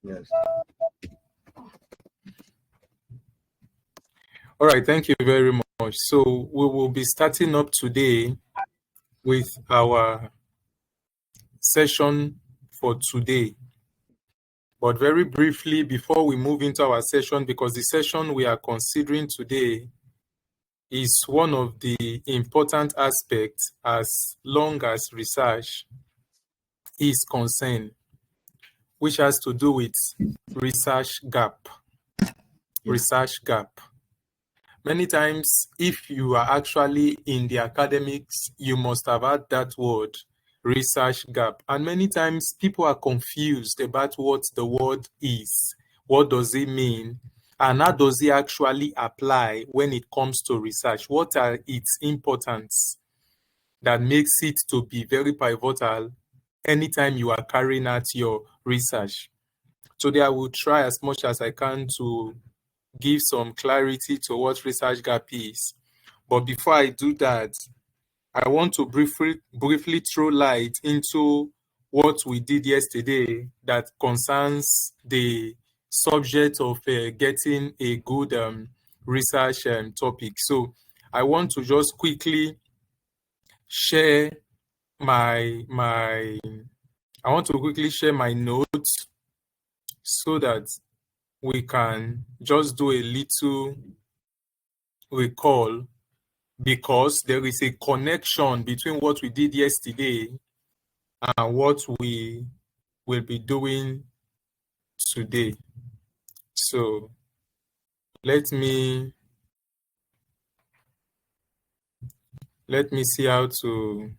Yes. All right, thank you very much. So we will be starting up today with our session for today. But very briefly, before we move into our session, because the session we are considering today is one of the important aspects as long as research is concerned, which has to do with research gap. Research gap. Many times, if you are actually in the academics, you must have had that word, research gap. And many times, people are confused about what the word is. What does it mean? And how does it actually apply when it comes to research? What are its importance that makes it to be very pivotal anytime you are carrying out your research? Today, I will try as much as I can to give some clarity to what research gap is. But before I do that, I want to briefly throw light into what we did yesterday that concerns the subject of getting a good research topic. So I want to just quickly share my notes so that we can just do a little recall, because there is a connection between what we did yesterday and what we will be doing today. So let me see how to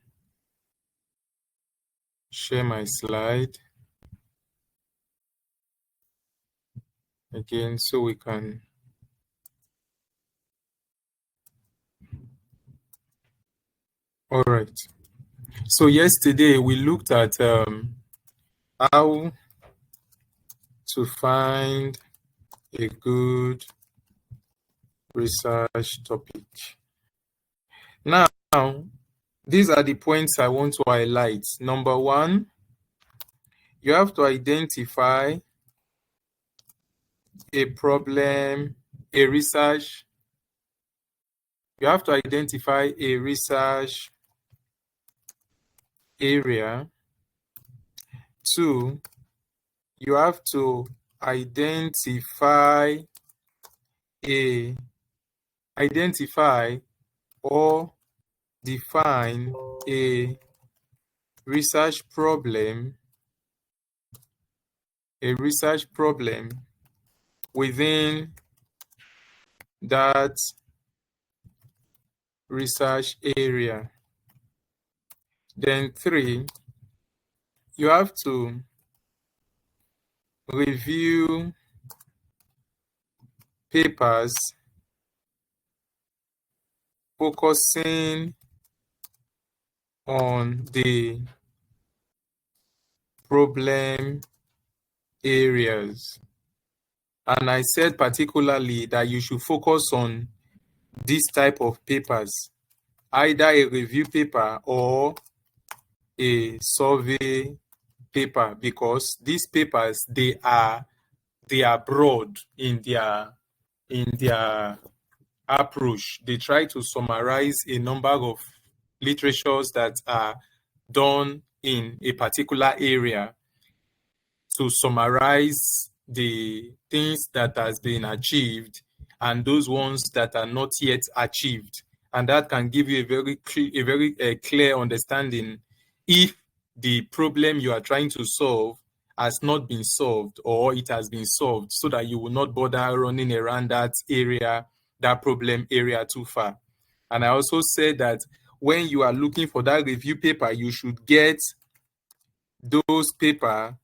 share my slide again so we can. All right. So yesterday we looked at how to find a good research topic. Now, these are the points I want to highlight. Number one, you have to identify a problem, a research. You have to identify a research area. Two, you have to identify or define a research problem within that research area. Then three, you have to review papers focusing on the problem areas. And I said particularly that you should focus on this type of papers, either a review paper or a survey paper, because these papers, they are broad in their approach. They try to summarize a number of literatures that are done in a particular area to summarize the things that has been achieved and those ones that are not yet achieved. And that can give you a very clear understanding if the problem you are trying to solve has not been solved or it has been solved, so that you will not bother running around that problem area too far. And I also said that when you are looking for that review paper, you should get those papers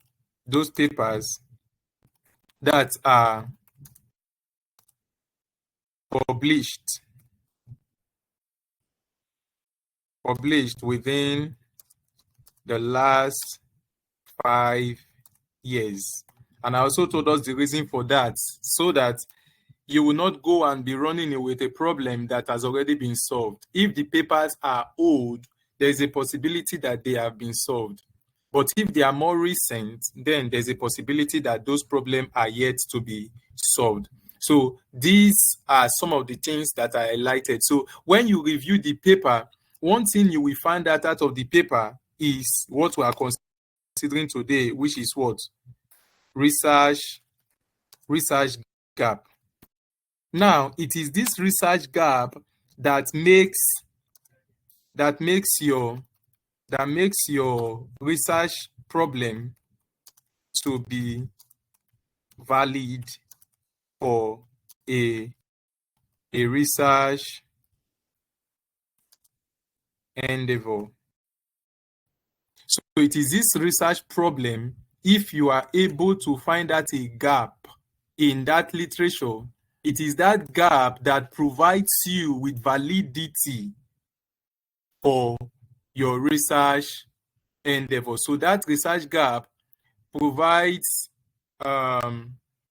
that are published within the last 5 years. And I also told us the reason for that, so that you will not go and be running with a problem that has already been solved. If the papers are old, there is a possibility that they have been solved. But if they are more recent, then there's a possibility that those problems are yet to be solved. So these are some of the things that I highlighted. So when you review the paper, one thing you will find out of the paper is what we are considering today, which is what? Research gap. Now, it is this research gap that makes your research problem to be valid for a research endeavor. So it is this research problem, if you are able to find out a gap in that literature, it is that gap that provides you with validity for your research endeavor. So that research gap provides,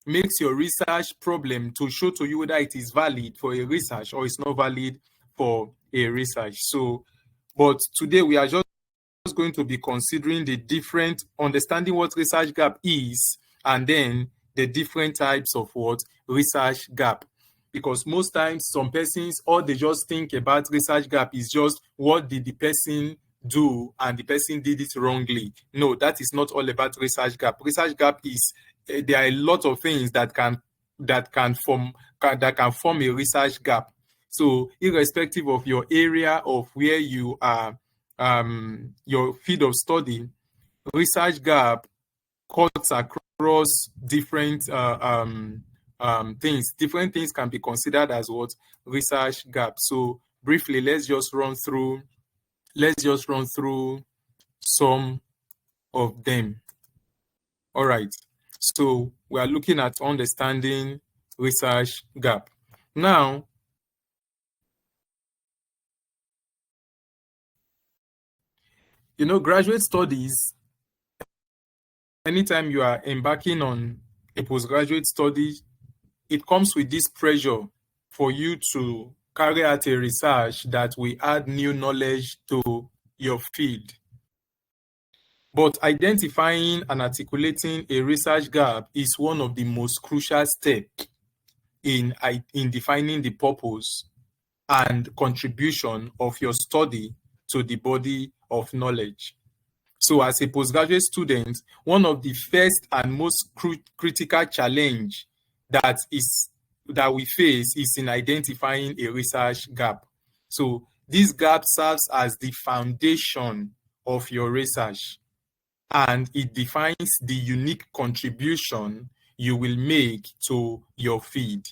makes your research problem to show to you whether it is valid for a research or it's not valid for a research. So, but today we are just going to be considering the different, understanding what research gap is, and then the different types of what research gap. Because most times some persons, all they just think about research gap is just what did the person do and the person did it wrongly. No, that is not all about research gap. Research gap is there are a lot of things that can form a research gap. So irrespective of your area of where you are, your field of study, research gap cuts across different things. Different things can be considered as what research gap. So briefly, let's just run through some of them. All right. So we are looking at understanding research gap. Now, graduate studies, anytime you are embarking on a postgraduate study, it comes with this pressure for you to carry out a research that will add new knowledge to your field. But identifying and articulating a research gap is one of the most crucial steps in defining the purpose and contribution of your study to the body of knowledge. So as a postgraduate student, one of the first and most critical challenge that we face is in identifying a research gap. So this gap serves as the foundation of your research, and it defines the unique contribution you will make to your field.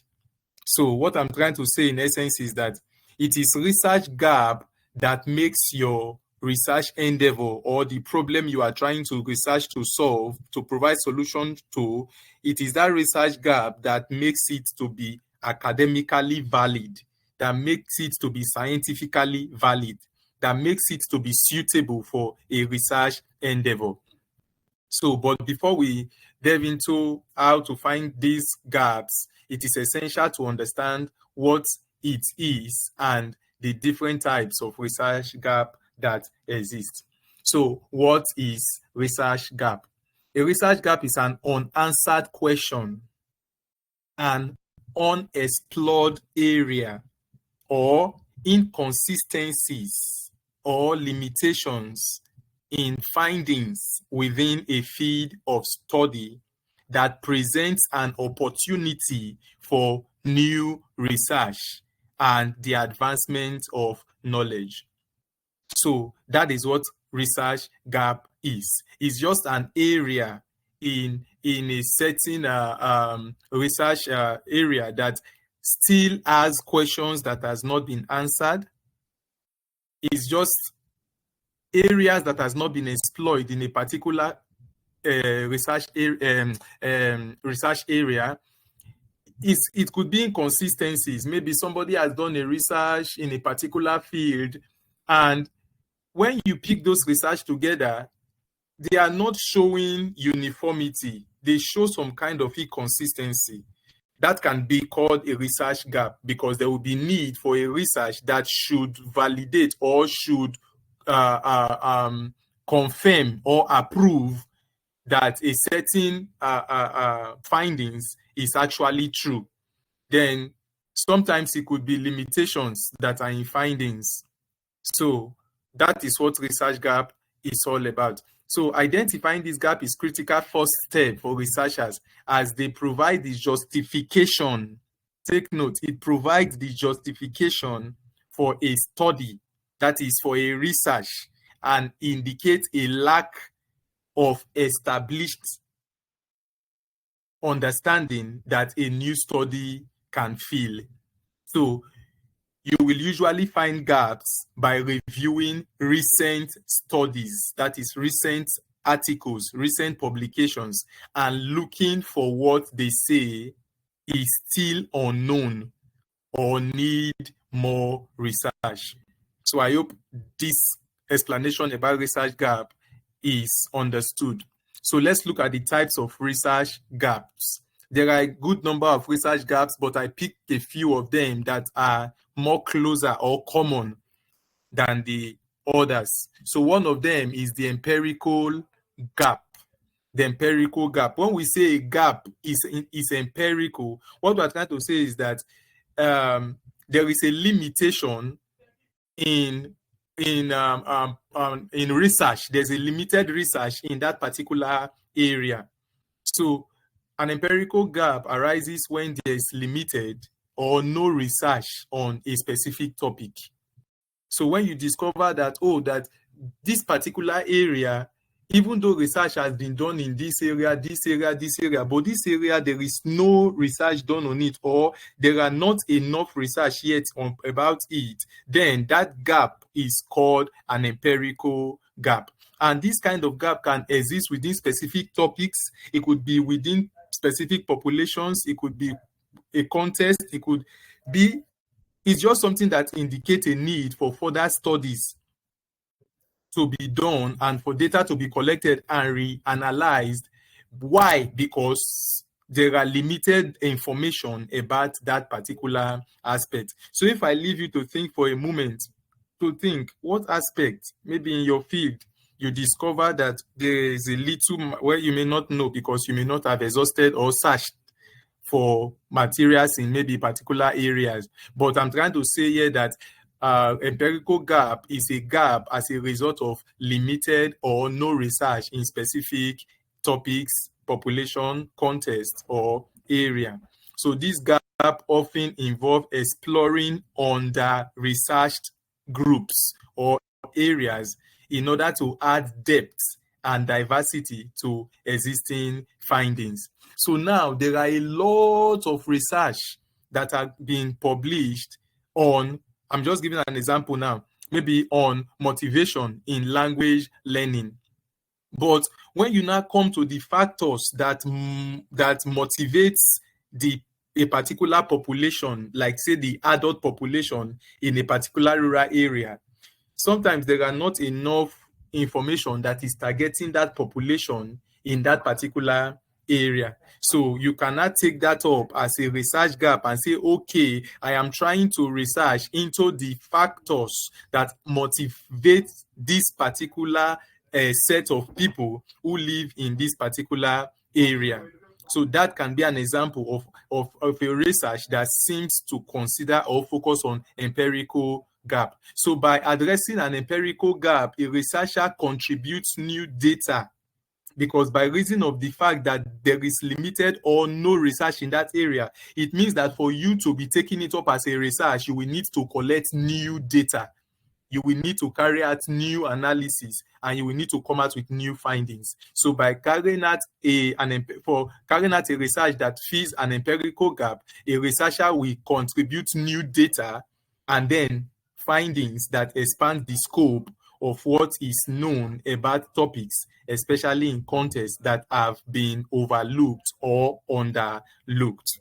So what I'm trying to say in essence is that it is research gap that makes your research endeavor, or the problem you are trying to research to solve, to provide solutions to, it is that research gap that makes it to be academically valid, that makes it to be scientifically valid, that makes it to be suitable for a research endeavor. So, but before we delve into how to find these gaps, it is essential to understand what it is and the different types of research gap that exist. So, what is research gap? A research gap is an unanswered question, an unexplored area, or inconsistencies or limitations in findings within a field of study that presents an opportunity for new research and the advancement of knowledge. So that is what research gap is. It's just an area in a certain research area that still has questions that has not been answered. It's just areas that has not been explored in a particular research area. It could be inconsistencies. Maybe somebody has done a research in a particular field, and when you pick those research together, they are not showing uniformity. They show some kind of inconsistency. That can be called a research gap, because there will be need for a research that should validate or should confirm or approve that a certain findings is actually true. Then sometimes it could be limitations that are in findings. So that is what research gap is all about. So identifying this gap is critical first step for researchers, as they provide the justification. Take note, it provides the justification for a study, that is for a research, and indicates a lack of established understanding that a new study can fill. So you will usually find gaps by reviewing recent studies, that is recent articles, recent publications, and looking for what they say is still unknown or need more research. So I hope this explanation about research gap is understood. So let's look at the types of research gaps. There are a good number of research gaps, but I picked a few of them that are more closer or common than the others. So one of them is the empirical gap. The empirical gap. When we say a gap is empirical, what we're trying to say is that there is a limitation in research. There's a limited research in that particular area. So an empirical gap arises when there is limited or no research on a specific topic. So when you discover that, that this particular area, even though research has been done in this area, but this area, there is no research done on it, or there are not enough research yet about it, then that gap is called an empirical gap. And this kind of gap can exist within specific topics. It could be within specific populations. It could be a context. It could be, it's just something that indicates a need for further studies to be done and for data to be collected and reanalyzed. Why? Because there are limited information about that particular aspect. So if I leave you to think for a moment, to think what aspect, maybe in your field, you discover that there is a little where you may not know because you may not have exhausted or searched for materials in maybe particular areas. But I'm trying to say here that empirical gap is a gap as a result of limited or no research in specific topics, population, context, or area. So this gap often involves exploring under-researched groups or areas in order to add depth and diversity to existing findings. So now there are a lot of research that are being published on, I'm just giving an example now, maybe on motivation in language learning. But when you now come to the factors that motivates a particular population, like say the adult population in a particular rural area, sometimes there are not enough information that is targeting that population in that particular area. So you cannot take that up as a research gap and say, okay, I am trying to research into the factors that motivate this particular set of people who live in this particular area. So that can be an example of a research that seems to consider or focus on empirical gap. So by addressing an empirical gap, a researcher contributes new data, because by reason of the fact that there is limited or no research in that area, it means that for you to be taking it up as a research, you will need to collect new data. You will need to carry out new analysis, and you will need to come out with new findings. So by carrying out a research that fills an empirical gap, a researcher will contribute new data and then findings that expand the scope of what is known about topics, especially in contexts that have been overlooked or underlooked.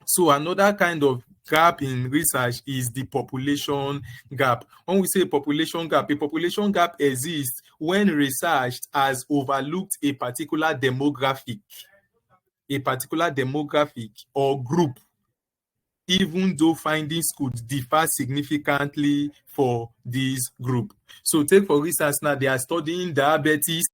So another kind of gap in research is the population gap. When we say population gap, a population gap exists when research has overlooked a particular demographic or group even though findings could differ significantly for this group. So take for instance now, they are studying diabetes.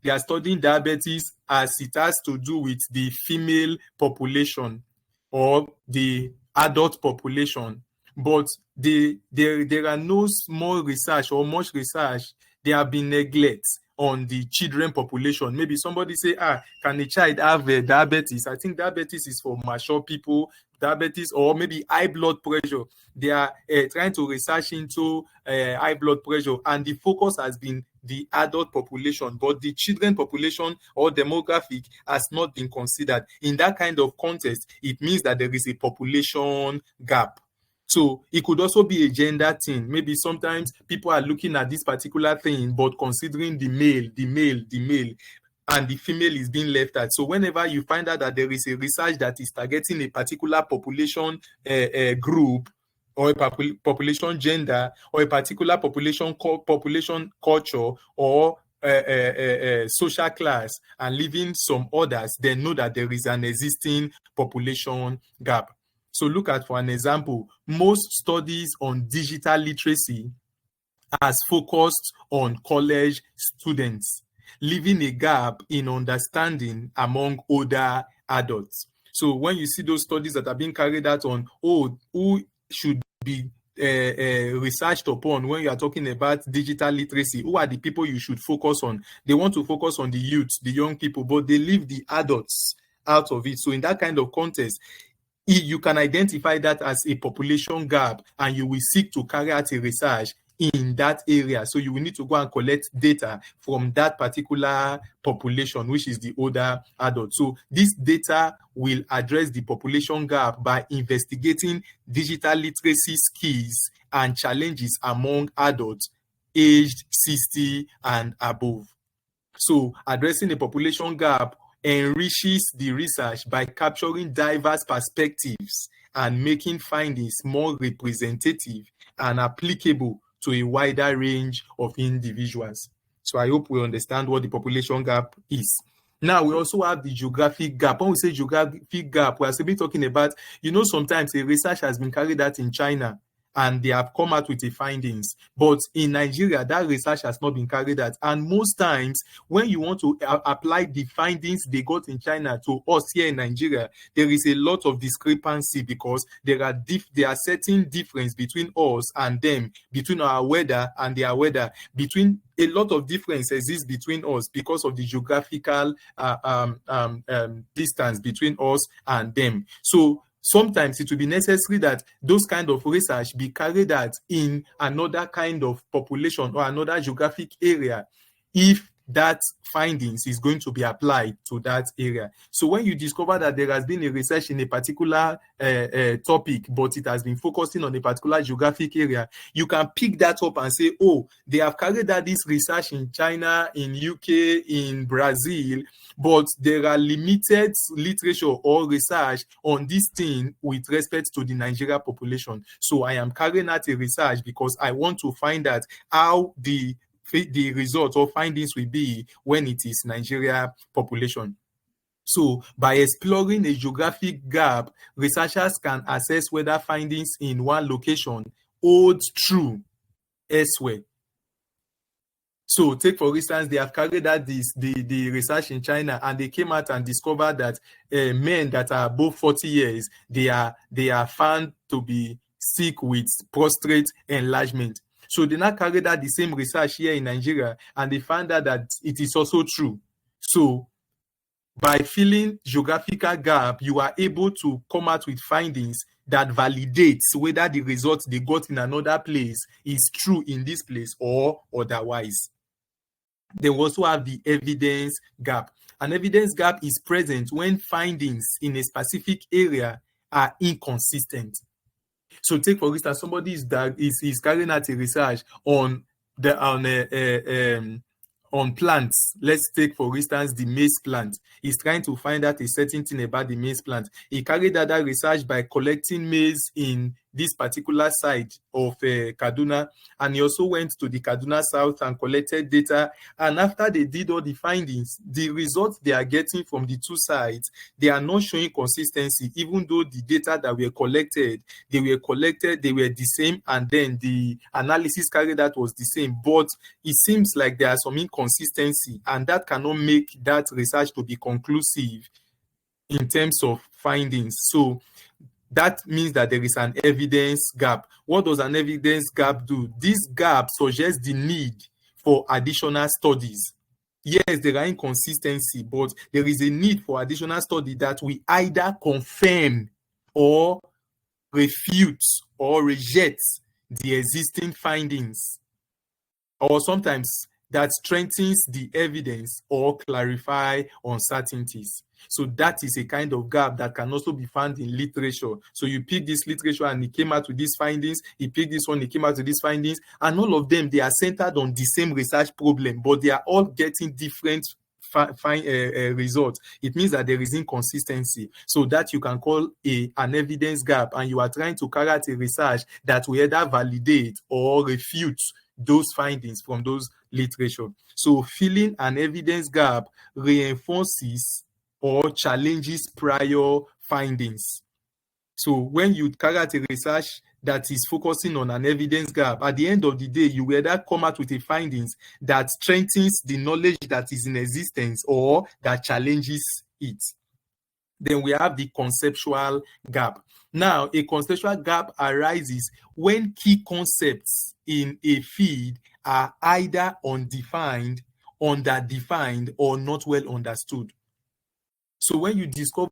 They are studying diabetes as it has to do with the female population or the adult population. But there are no small research or much research. There have been neglect on the children population. Maybe somebody say, can a child have diabetes? I think diabetes is for mature people, diabetes, or maybe high blood pressure. They are trying to research into high blood pressure, and the focus has been the adult population, but the children population or demographic has not been considered. In that kind of context, it means that there is a population gap. So it could also be a gender thing. Maybe sometimes people are looking at this particular thing, but considering the male, and the female is being left out. So whenever you find out that there is a research that is targeting a particular population group, or a population gender, or a particular population culture, or social class, and leaving some others, then know that there is an existing population gap. So look at, for an example, most studies on digital literacy has focused on college students, leaving a gap in understanding among older adults. So when you see those studies that are being carried out on who should be researched upon when you are talking about digital literacy, who are the people you should focus on? They want to focus on the youth, the young people, but they leave the adults out of it. So in that kind of context, you can identify that as a population gap, and you will seek to carry out a research in that area. So you will need to go and collect data from that particular population, which is the older adult. So this data will address the population gap by investigating digital literacy skills and challenges among adults aged 60 and above. So addressing the population gap enriches the research by capturing diverse perspectives and making findings more representative and applicable to a wider range of individuals. So I hope we understand what the population gap is. Now, we also have the geographic gap. When we say geographic gap, we are simply talking about, sometimes a research has been carried out in China, and they have come out with the findings. But in Nigeria, that research has not been carried out. And most times, when you want to apply the findings they got in China to us here in Nigeria, there is a lot of discrepancy, because there are certain difference between us and them, between our weather and their weather, between a lot of difference exists between us because of the geographical distance between us and them. So sometimes it will be necessary that those kind of research be carried out in another kind of population or another geographic area if that findings is going to be applied to that area. So when you discover that there has been a research in a particular topic, but it has been focusing on a particular geographic area, you can pick that up and say, they have carried out this research in China, in UK, in Brazil, but there are limited literature or research on this thing with respect to the Nigeria population. So I am carrying out a research because I want to find out how the results or findings will be when it is Nigeria population. So by exploring a geographic gap, researchers can assess whether findings in one location hold true elsewhere. So take, for instance, they have carried out the research in China, and they came out and discovered that men that are above 40 years, they are found to be sick with prostate enlargement. So they now carried out the same research here in Nigeria, and they found out that it is also true. So by filling geographical gap, you are able to come out with findings that validates whether the results they got in another place is true in this place or otherwise. They also have the evidence gap. An evidence gap is present when findings in a specific area are inconsistent. So take, for instance, somebody is carrying out a research on plants. Let's take, for instance, the maize plant. He's trying to find out a certain thing about the maize plant. He carried out that research by collecting maize in this particular side of Kaduna, and he also went to the Kaduna South and collected data. And after they did all the findings, the results they are getting from the two sides, they are not showing consistency, even though the data that were collected, they were the same, and then the analysis carried out was the same. But it seems like there are some inconsistency, and that cannot make that research to be conclusive in terms of findings. So that means that there is an evidence gap. What does an evidence gap do? This gap suggests the need for additional studies. Yes, there are inconsistencies, but there is a need for additional study that will either confirm or refute or reject the existing findings, or sometimes that strengthens the evidence or clarify uncertainties. So that is a kind of gap that can also be found in literature. So you pick this literature and it came out with these findings, you pick this one, it came out with these findings, and all of them, they are centered on the same research problem, but they are all getting different results. It means that there is inconsistency. So that you can call an evidence gap, and you are trying to carry out a research that will either validate or refute those findings from those literature. So filling an evidence gap reinforces or challenges prior findings. So when you carry out a research that is focusing on an evidence gap, at the end of the day, you will either come out with a findings that strengthens the knowledge that is in existence or that challenges it. Then we have the conceptual gap. Now, a conceptual gap arises when key concepts in a field are either undefined, underdefined, or not well understood. So when you discover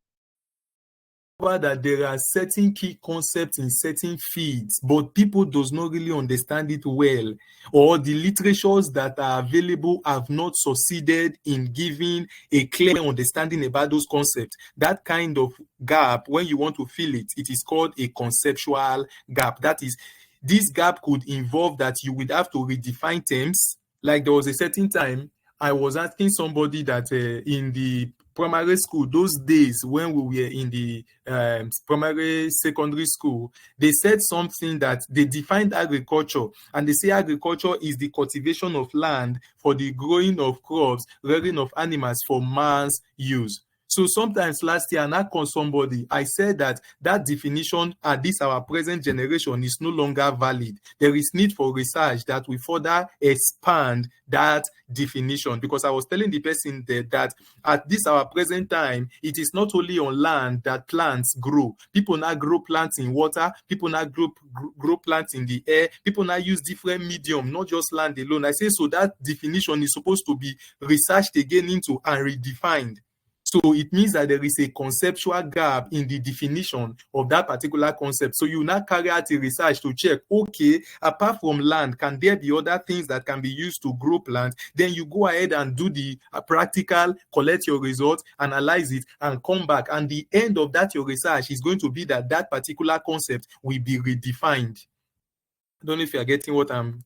that there are certain key concepts in certain fields, but people does not really understand it well, or the literatures that are available have not succeeded in giving a clear understanding about those concepts, that kind of gap, when you want to fill it, it is called a conceptual gap. That is, this gap could involve that you would have to redefine terms. Like there was a certain time I was asking somebody that in the primary school, those days when we were in the primary secondary school, they said something that they defined agriculture, and they say agriculture is the cultivation of land for the growing of crops, rearing of animals for man's use. So sometimes last year, and I called somebody, I said that definition at this our present generation is no longer valid. There is need for research that will further expand that definition, because I was telling the person that at this our present time, it is not only on land that plants grow. People now grow plants in water, people now grow plants in the air, people now use different medium, not just land alone. I say, so that definition is supposed to be researched again into and redefined. So it means that there is a conceptual gap in the definition of that particular concept. So you now carry out a research to check, okay, apart from land, can there be other things that can be used to grow plants? Then you go ahead and do the practical, collect your results, analyze it, and come back. And the end of that, your research is going to be that particular concept will be redefined. I don't know if you are getting what I'm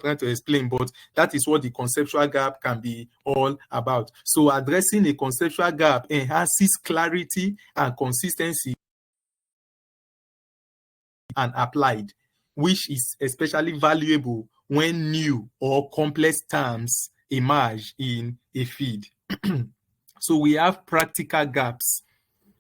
trying to explain, but that is what the conceptual gap can be all about. So addressing a conceptual gap enhances clarity and consistency and applied, which is especially valuable when new or complex terms emerge in a field. So we have practical gaps.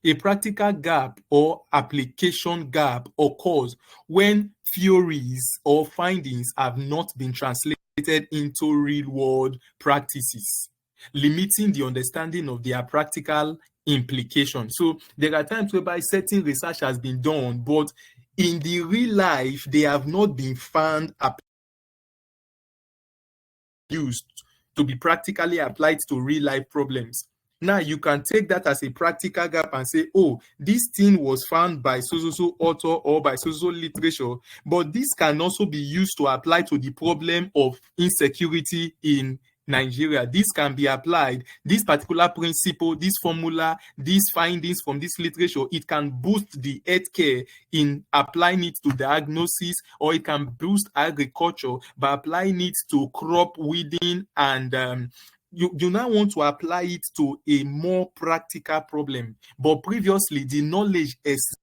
A practical gap or application gap occurs when theories or findings have not been translated into real-world practices, limiting the understanding of their practical implications. So there are times whereby certain research has been done, but in the real life, they have not been found used to be practically applied to real-life problems. Now, you can take that as a practical gap and say, oh, this thing was found by so-so author or by so-so literature, but this can also be used to apply to the problem of insecurity in Nigeria. This can be applied, this particular principle, this formula, these findings from this literature, it can boost the healthcare in applying it to diagnosis, or it can boost agriculture by applying it to crop weeding, and you now want to apply it to a more practical problem. But previously, the knowledge is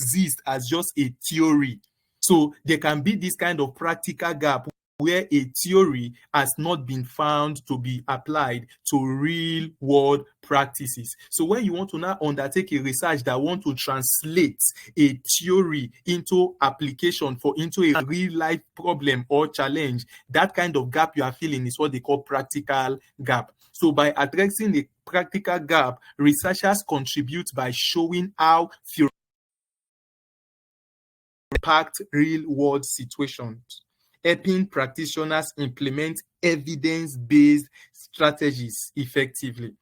exist as just a theory. So there can be this kind of practical gap where a theory has not been found to be applied to real world practices. So when you want to now undertake a research that want to translate a theory into application into a real life problem or challenge, that kind of gap you are feeling is what they call practical gap. So by addressing the practical gap, researchers contribute by showing how theory impact real world situations, helping practitioners implement evidence-based strategies effectively.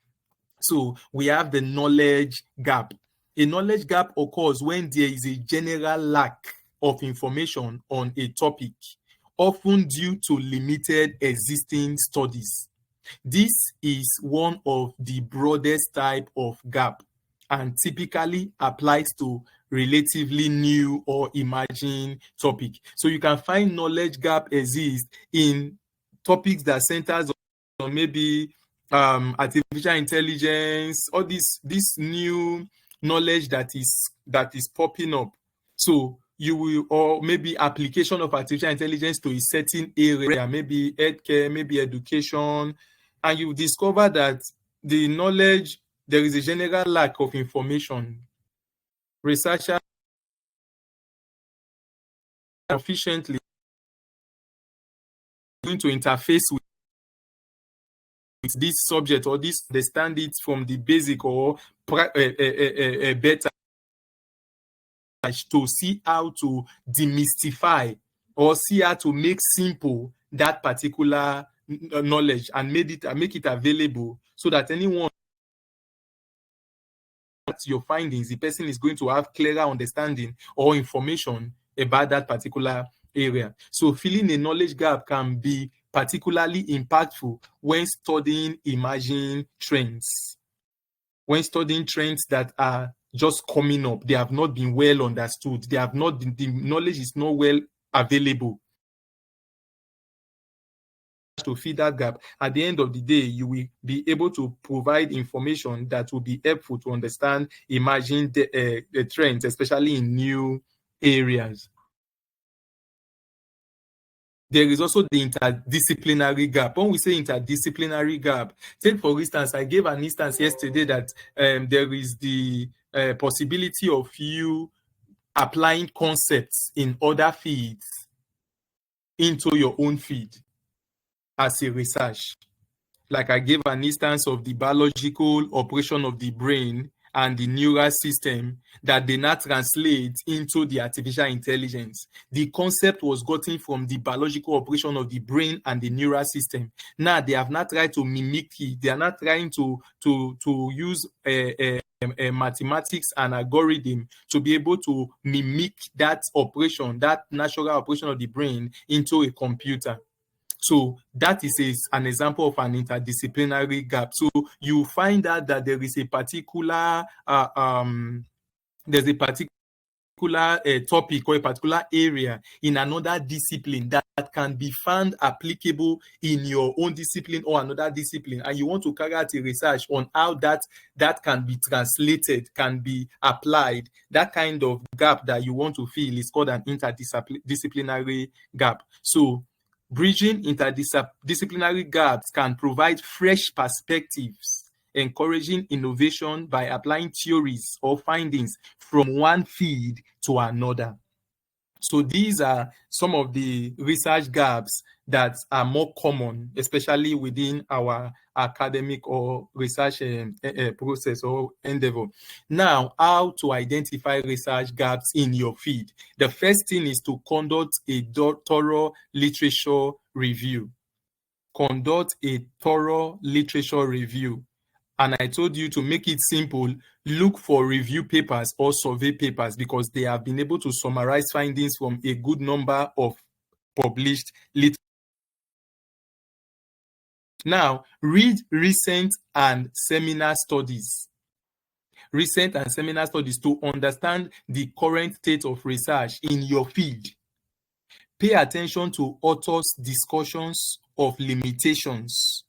So we have the knowledge gap. A knowledge gap occurs when there is a general lack of information on a topic, often due to limited existing studies. This is one of the broadest type of gap and typically applies to relatively new or emerging topic. So you can find knowledge gap exists in topics that centers on maybe artificial intelligence, or this new knowledge that is popping up. So you will, or maybe application of artificial intelligence to a certain area, maybe healthcare, maybe education, and you discover that the knowledge, there is a general lack of information. Researchers efficiently going to interface with this subject, or this understand it from the basic or better, to see how to demystify or see how to make simple that particular knowledge and make it available, so that anyone your findings, the person is going to have clearer understanding or information about that particular area. So filling a knowledge gap can be particularly impactful when studying emerging trends. When studying trends that are just coming up, they have not been well understood, they have not been, the knowledge is not well available. To fill that gap, at the end of the day, you will be able to provide information that will be helpful to understand emerging the trends, especially in new areas. There is also the interdisciplinary gap. When we say interdisciplinary gap, take for instance, I gave an instance yesterday that there is the possibility of you applying concepts in other fields into your own field as a research. Like I gave an instance of the biological operation of the brain and the neural system that they now translate into the artificial intelligence. The concept was gotten from the biological operation of the brain and the neural system. Now they have not tried to mimic it. They are not trying to use mathematics and algorithm to be able to mimic that operation, that natural operation of the brain, into a computer. So that is an example of an interdisciplinary gap. So you find out that there is a particular topic or a particular area in another discipline that can be found applicable in your own discipline or another discipline, and you want to carry out a research on how that can be translated, can be applied. That kind of gap that you want to fill is called an interdisciplinary gap. So bridging interdisciplinary gaps can provide fresh perspectives, encouraging innovation by applying theories or findings from one field to another. So these are some of the research gaps that are more common, especially within our academic or research process or endeavor. Now, how to identify research gaps in your field? The first thing is to conduct a thorough literature review. Conduct a thorough literature review. And I told you, to make it simple, look for review papers or survey papers, because they have been able to summarize findings from a good number of published literature. Now, read recent and seminar studies. Recent and seminar studies to understand the current state of research in your field. Pay attention to authors' discussions of limitations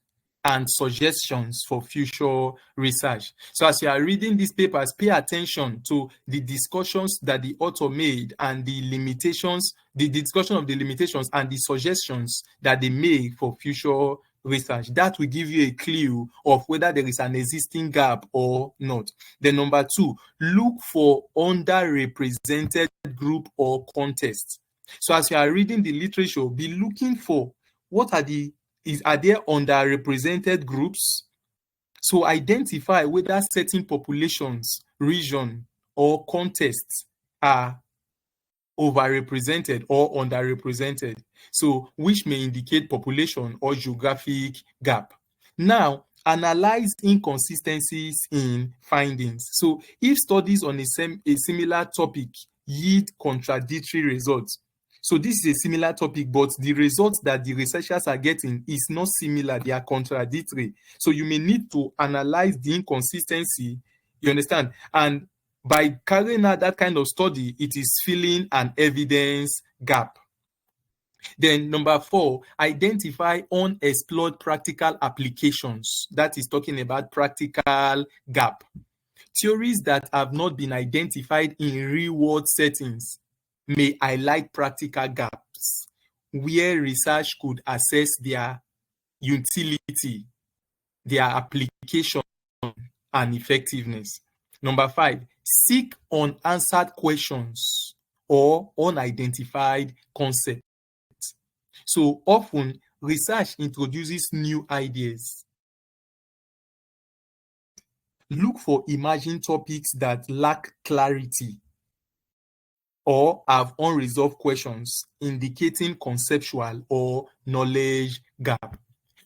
and suggestions for future research. So as you are reading these papers, pay attention to the discussions that the author made and the limitations, the discussion of the limitations and the suggestions that they make for future research. That will give you a clue of whether there is an existing gap or not. Then number 2, look for underrepresented group or context. So as you are reading the literature, be looking for what are there underrepresented groups? So identify whether certain populations, region, or contexts are overrepresented or underrepresented. So which may indicate population or geographic gap. Now, analyze inconsistencies in findings. So if studies on a similar topic yield contradictory results, so this is a similar topic, but the results that the researchers are getting is not similar, they are contradictory. So you may need to analyze the inconsistency, you understand? And by carrying out that kind of study, it is filling an evidence gap. Then number 4, identify unexplored practical applications. That is talking about practical gap. Theories that have not been identified in real-world settings may highlight practical gaps where research could assess their utility, their application, and effectiveness. Number 5, seek unanswered questions or unidentified concepts. So often, research introduces new ideas. Look for emerging topics that lack clarity or have unresolved questions, indicating conceptual or knowledge gap.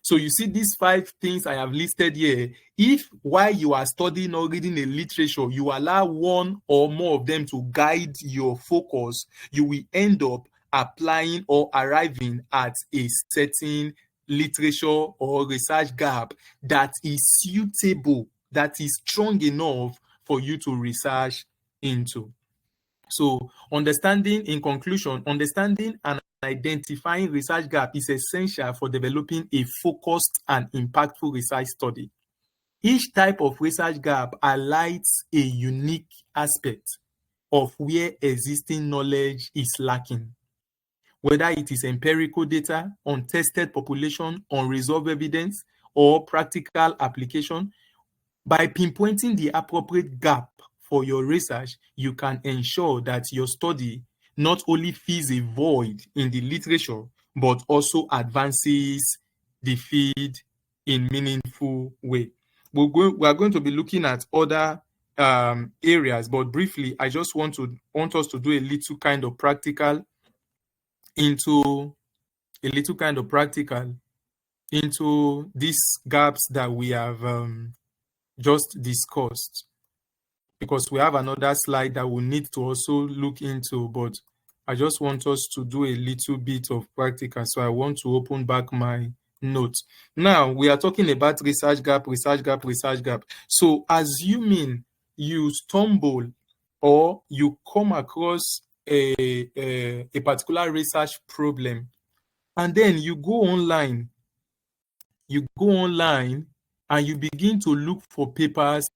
So you see these 5 things I have listed here. If while you are studying or reading a literature, you allow one or more of them to guide your focus, you will end up applying or arriving at a certain literature or research gap that is suitable, that is strong enough for you to research into. So in conclusion, understanding and identifying research gap is essential for developing a focused and impactful research study. Each type of research gap highlights a unique aspect of where existing knowledge is lacking. Whether it is empirical data, untested population, unresolved evidence, or practical application, by pinpointing the appropriate gap for your research, you can ensure that your study not only fills a void in the literature, but also advances the field in meaningful way. We are going to be looking at other areas, but briefly, I just want us to do a little kind of practical into these gaps that we have just discussed, because we have another slide that we need to also look into, but I just want us to do a little bit of practical. So I want to open back my notes. Now we are talking about research gap. So assuming you stumble or you come across a particular research problem, and then you go online and you begin to look for papers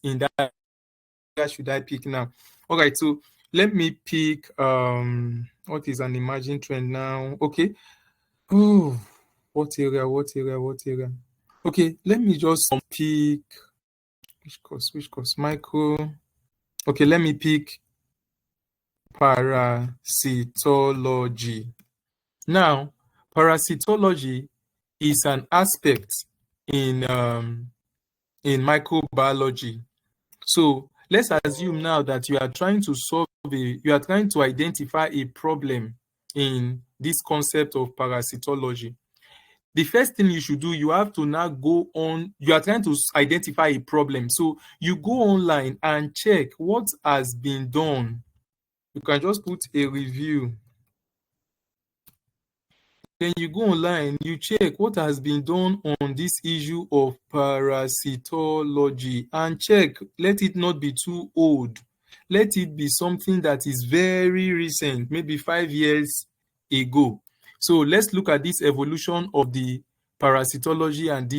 in that. Where should I pick now? All right, so let me pick what is an emerging trend now? Okay. Oh, what area? Okay, let me just pick which course? Micro. Okay, let me pick parasitology. Now, parasitology is an aspect in microbiology. So let's assume now that you are trying to identify a problem in this concept of parasitology. The first thing you should do, you have to now go on, you are trying to identify a problem. So you go online and check what has been done. You can just put a review. Then you go online, you check what has been done on this issue of parasitology and check, let it not be too old. Let it be something that is very recent, maybe 5 years ago. So let's look at this evolution of the parasitology and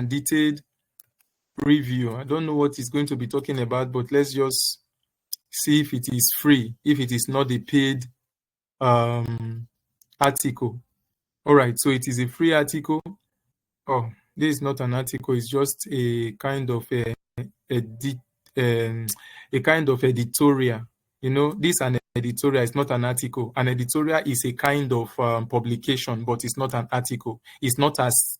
detailed review. I don't know what it's going to be talking about, but let's just see if it is free, if it is not a paid article. All right, so it is a free article. Oh, this is not an article, it's just a kind of a kind of editorial. You know, this is an editorial, it's not an article. An editorial is a kind of publication, but it's not an article. It's not as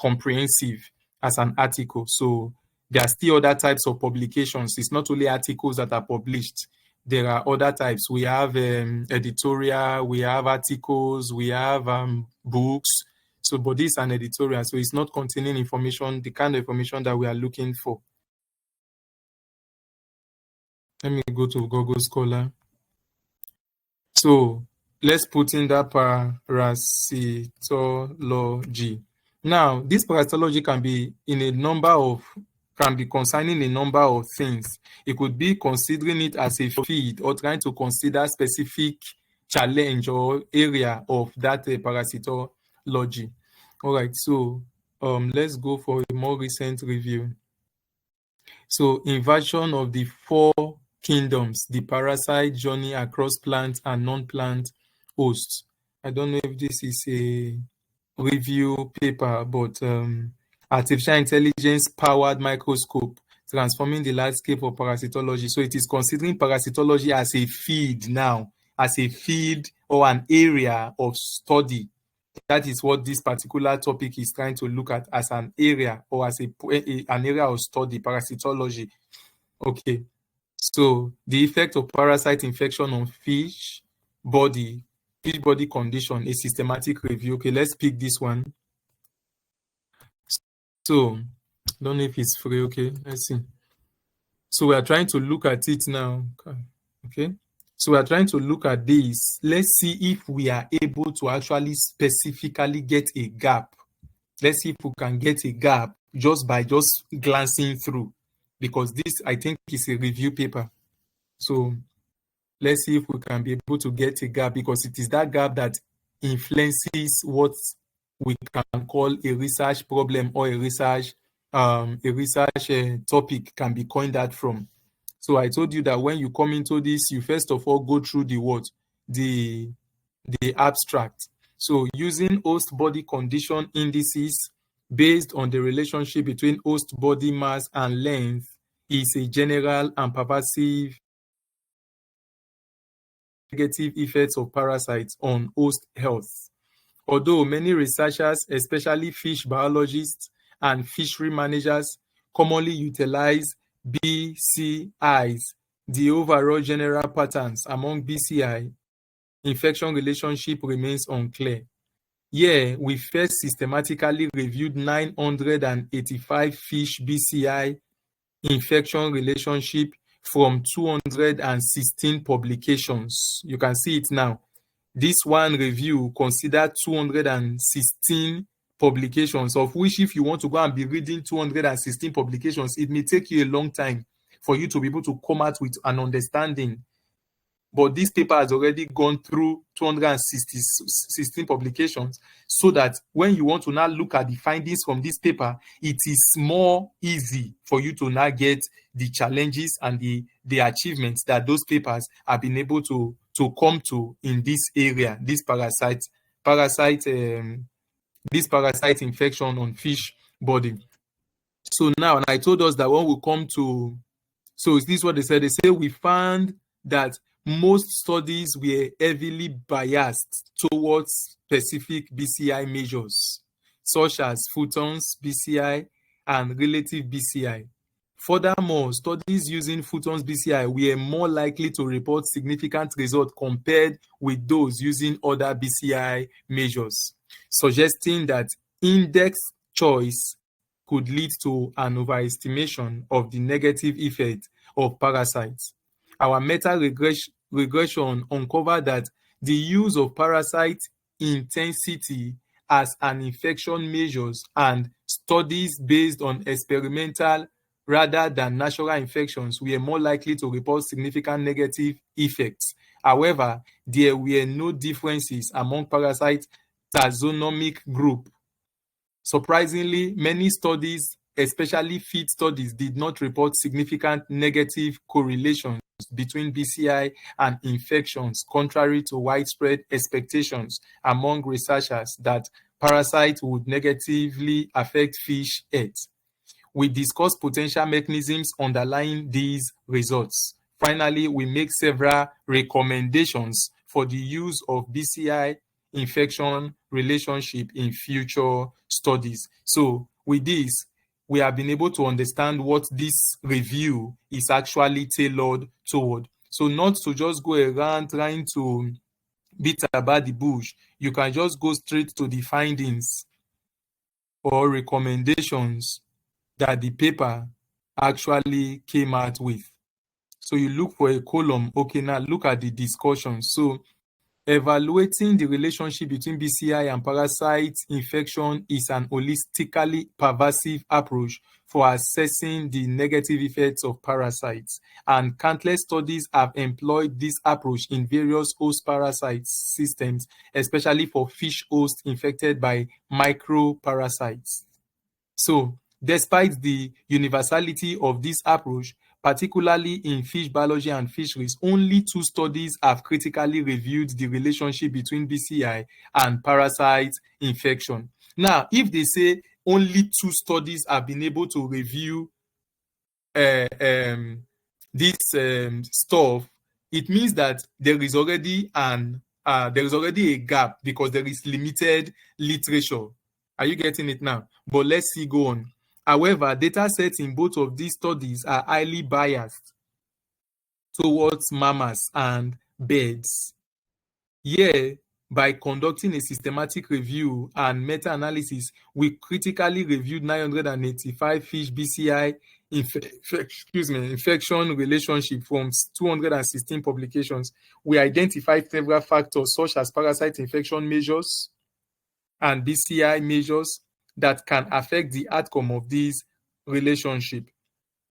comprehensive as an article. So there are still other types of publications. It's not only articles that are published. There are other types. We have editorial, we have articles, we have books. So, but this is an editorial, so it's not containing information, the kind of information that we are looking for. Let me go to Google Scholar. So let's put in that parasitology. Now, this parasitology can be concerning a number of things. It could be considering it as a field or trying to consider specific challenge or area of that parasitology. All right, so let's go for a more recent review. So, inversion of the 4 kingdoms, the parasite journey across plant and non-plant hosts. I don't know if this is a review paper, but artificial intelligence powered microscope transforming the landscape of parasitology. So it is considering parasitology as a field now, as a field or an area of study. That is what this particular topic is trying to look at, as an area or as an area of study, parasitology. Okay, so the effect of parasite infection on fish body condition, a systematic review. Okay, let's pick this one. So, don't know if it's free. Okay, let's see. So we are trying to look at it now. Okay, so we are trying to look at this. Let's see if we are able to actually specifically get a gap. Let's see if we can get a gap just by glancing through, because this, I think, is a review paper. So let's see if we can be able to get a gap, because it is that gap that influences what we can call a research problem or a research topic can be coined out from. So I told you that when you come into this, you first of all go through the abstract. So using host body condition indices based on the relationship between host body mass and length is a general and pervasive negative effects of parasites on host health. Although many researchers, especially fish biologists and fishery managers, commonly utilize BCIs, the overall general patterns among BCI infection relationship remains unclear. Here, we first systematically reviewed 985 fish BCI infection relationship from 216 publications. You can see it now. This one review considered 216 publications, of which if you want to go and be reading 216 publications, it may take you a long time for you to be able to come out with an understanding. But this paper has already gone through 216 publications, so that when you want to now look at the findings from this paper, it is more easy for you to now get the challenges and the achievements that those papers have been able to come to in this area, this parasite infection on fish body. So now, and I told us that when we come to, so this is what they said. They say we found that most studies were heavily biased towards specific BCI measures, such as photons BCI and relative BCI. Furthermore, studies using photons BCI were more likely to report significant results compared with those using other BCI measures, suggesting that index choice could lead to an overestimation of the negative effect of parasites. Our meta-regression uncovered that the use of parasite intensity as an infection measures and studies based on experimental rather than natural infections were more likely to report significant negative effects. However, there were no differences among parasite taxonomic group. Surprisingly, many studies, especially field studies, did not report significant negative correlations between BCI and infections, contrary to widespread expectations among researchers that parasites would negatively affect fish health. We discuss potential mechanisms underlying these results. Finally, we make several recommendations for the use of BCI infection relationship in future studies. So with this, we have been able to understand what this review is actually tailored toward. So not to just go around trying to beat about the bush, you can just go straight to the findings or recommendations that the paper actually came out with. So you look for a column. Okay, now look at the discussion. So evaluating the relationship between BCI and parasite infection is an holistically pervasive approach for assessing the negative effects of parasites, and countless studies have employed this approach in various host parasite systems, especially for fish hosts infected by microparasites. So, despite the universality of this approach, particularly in fish biology and fisheries, only 2 studies have critically reviewed the relationship between BCI and parasite infection. Now, if they say only 2 studies have been able to review uh, um, this stuff, it means that there is already a gap because there is limited literature. Are you getting it now? But let's see, go on. However, data sets in both of these studies are highly biased towards mammals and birds. Here, by conducting a systematic review and meta-analysis, we critically reviewed 985 fish BCI infection relationship from 216 publications. We identified several factors such as parasite infection measures and BCI measures that can affect the outcome of this relationship.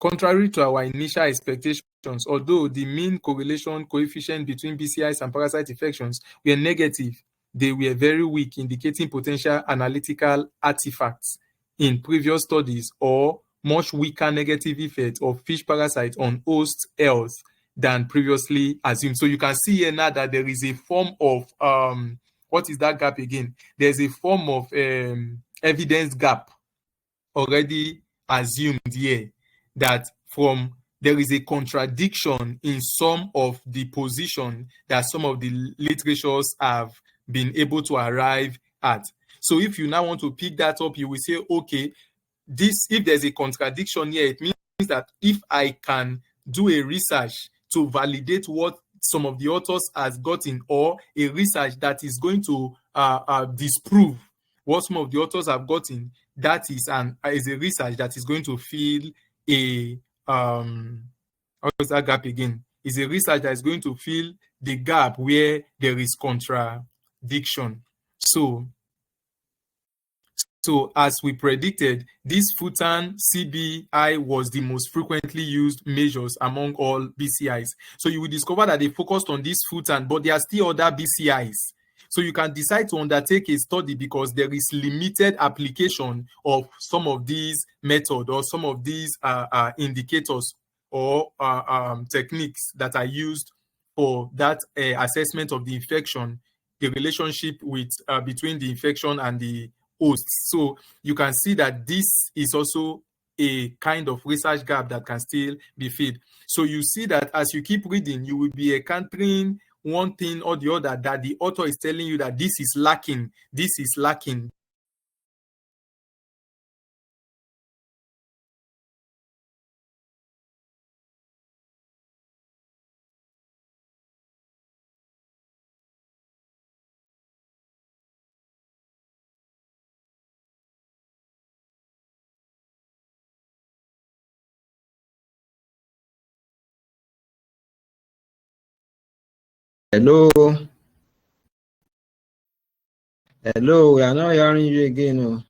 Contrary to our initial expectations, although the mean correlation coefficient between BCIs and parasite infections were negative, they were very weak, indicating potential analytical artifacts in previous studies or much weaker negative effect of fish parasites on host health than previously assumed. So you can see here now that there is a form of what is that gap again? There's a form of evidence gap already assumed here, that from there is a contradiction in some of the position that some of the literatures have been able to arrive at. So if you now want to pick that up, you will say, okay, this, if there's a contradiction here, it means that if I can do a research to validate what some of the authors has gotten, or a research that is going to disprove what some of the authors have gotten, that is a research that is going to fill a what is that gap again? Is a research that is going to fill the gap where there is contradiction. So as we predicted, this Futan CBI was the most frequently used measures among all BCIs. So you will discover that they focused on this Futan, but there are still other BCIs. So you can decide to undertake a study because there is limited application of some of these methods or some of these indicators or techniques that are used for that assessment of the infection, the relationship with between the infection and the hosts. So you can see that this is also a kind of research gap that can still be filled. So you see that as you keep reading, you will be encountering one thing or the other that the author is telling you that this is lacking, this is lacking. Hello. Hello, we are not hearing you again. Oh.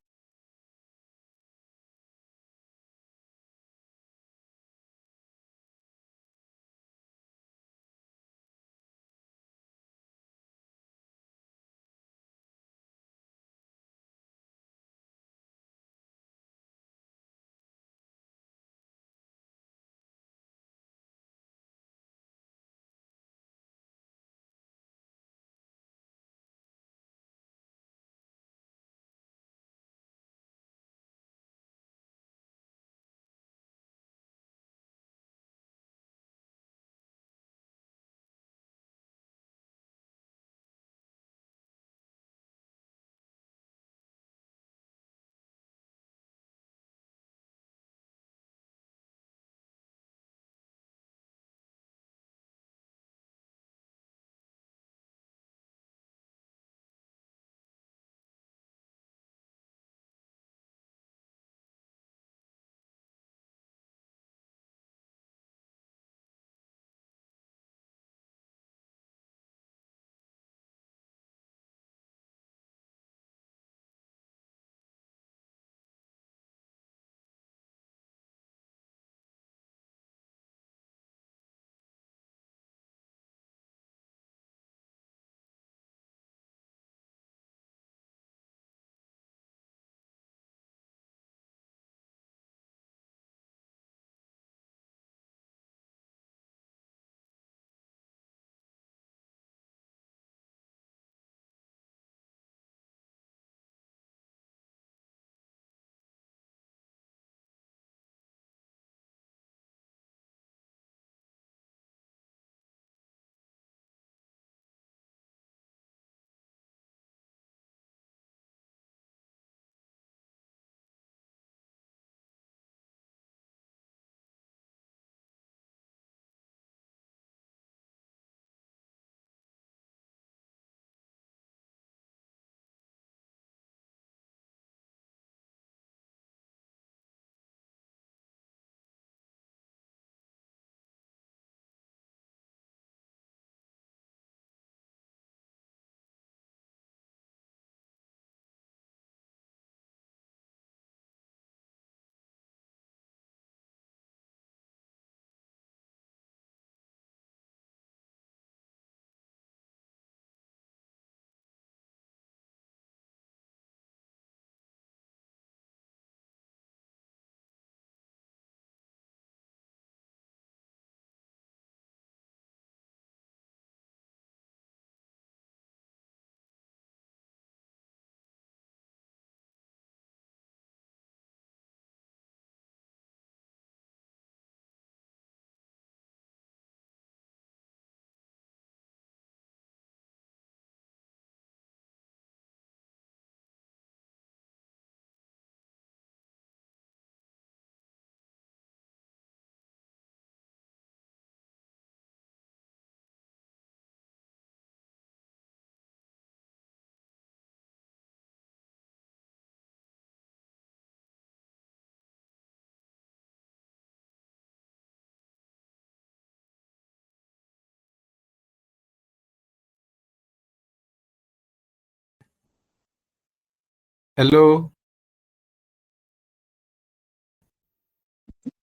Hello?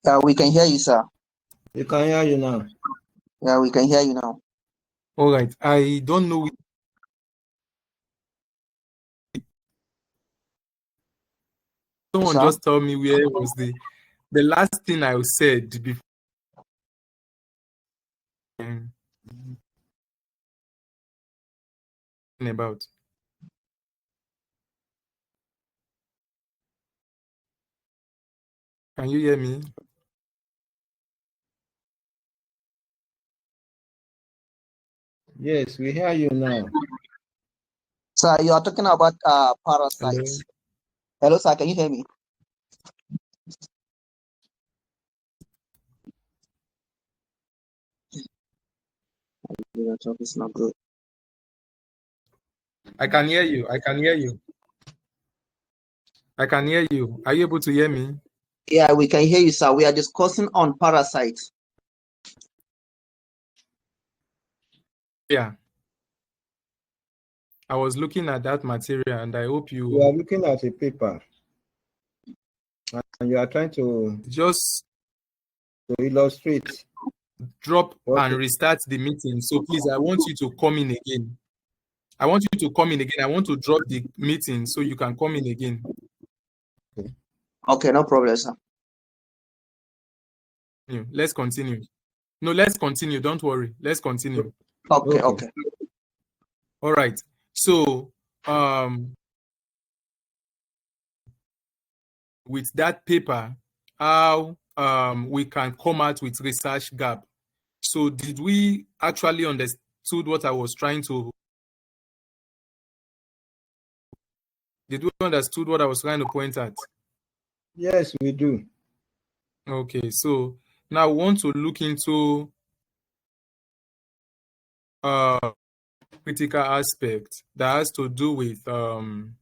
Yeah, we can hear you, sir. You can hear you now. Yeah, we can hear you now. All right. I don't know. Someone Sir? just tell me where was the last thing I said before. About. Can you hear me? Yes, we hear you now. Sir, you are talking about parasites. Hello, sir, can you hear me? The network is not good. I can hear you. I can hear you. I can hear you. Are you able to hear me? Yeah, we can hear you, sir. We are discussing on parasites. Yeah. I was looking at that material and I hope You are looking at a paper and you are trying to just illustrate. Drop and restart the meeting. So please, I want you to come in again. I want you to come in again. I want to drop the meeting so you can come in again. Okay, no problem, sir. Let's continue. No, let's continue. Don't worry. Let's continue. Okay. All right. So, with that paper, how we can come out with research gap. So, did we actually understood what I was trying to? Did we understood what I was trying to point at? Yes, we do. Okay, so now we want to look into critical aspect that has to do with can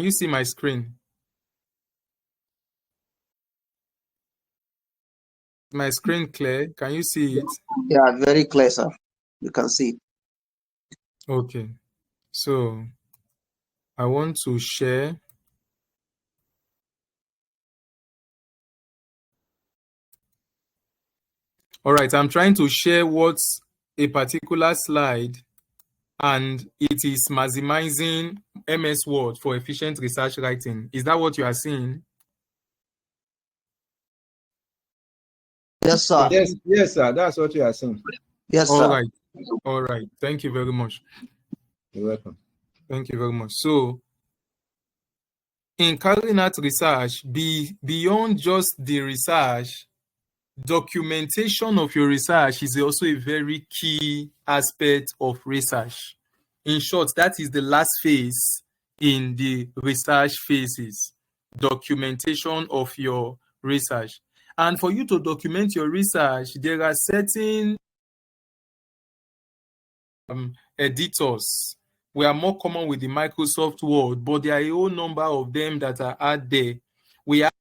you see my screen? My screen clear? Can you see it? Yeah, very clear, sir. You can see. Okay, so I want to share. All right, I'm trying to share what's a particular slide, and it is maximizing MS Word for efficient research writing. Is that what you are seeing? Yes, sir. Yes, sir. That's what you are saying. Yes, sir. All right. Thank you very much. You're welcome. Thank you very much. So, in carrying out research, beyond just the research, documentation of your research is also a very key aspect of research. In short, that is the last phase in the research phases, documentation of your research. And for you to document your research, there are certain editors. We are more common with the Microsoft Word, but there are a whole number of them that are out there. We have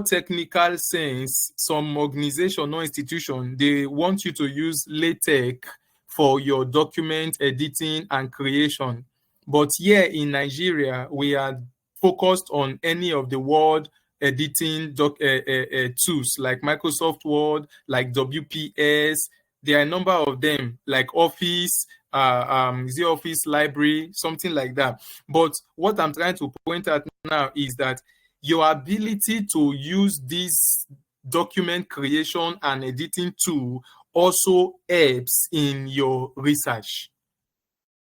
technical sense, some organization or institution, they want you to use LaTeX for your document editing and creation. But here in Nigeria, we are focused on any of the Word editing tools like Microsoft Word, like WPS. There are a number of them, like Office, Office Library, something like that. But what I'm trying to point out now is that your ability to use this document creation and editing tool also helps in your research.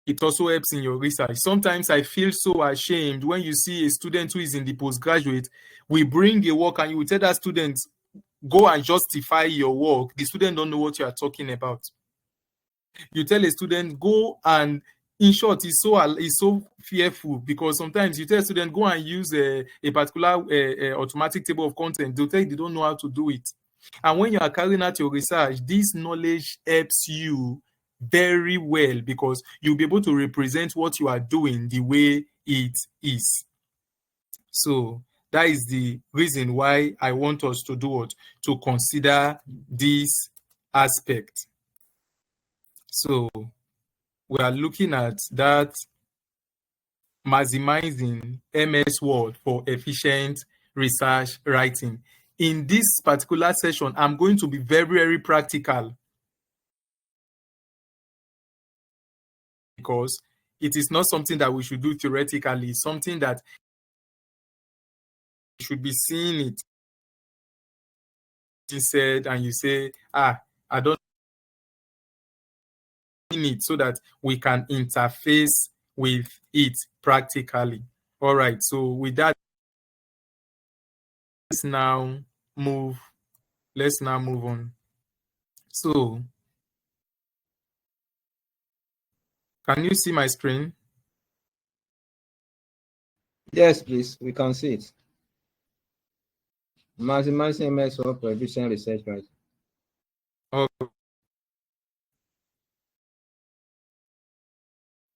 It also helps in your research. Sometimes I feel so ashamed when you see a student who is in the postgraduate, we bring a work and you will tell that student, go and justify your work. The student don't know what you are talking about. You tell a student, go and, in short, it's so fearful because sometimes you tell a student, go and use a particular automatic table of content. They'll tell you they don't know how to do it. And when you are carrying out your research, this knowledge helps you very well because you'll be able to represent what you are doing the way it is. So that is the reason why I want us to do what? To consider this aspect. So we are looking at that maximizing MS Word for efficient research writing. In this particular session, I'm going to be very, very practical because it is not something that we should do theoretically. It's something that you should be seeing it said, and you say, I don't need it, so that we can interface with it practically. All right, so with that, let's now move on. So can you see my screen? Yes, please. We can see it. Maximizing MS Word for efficient research writing. Okay.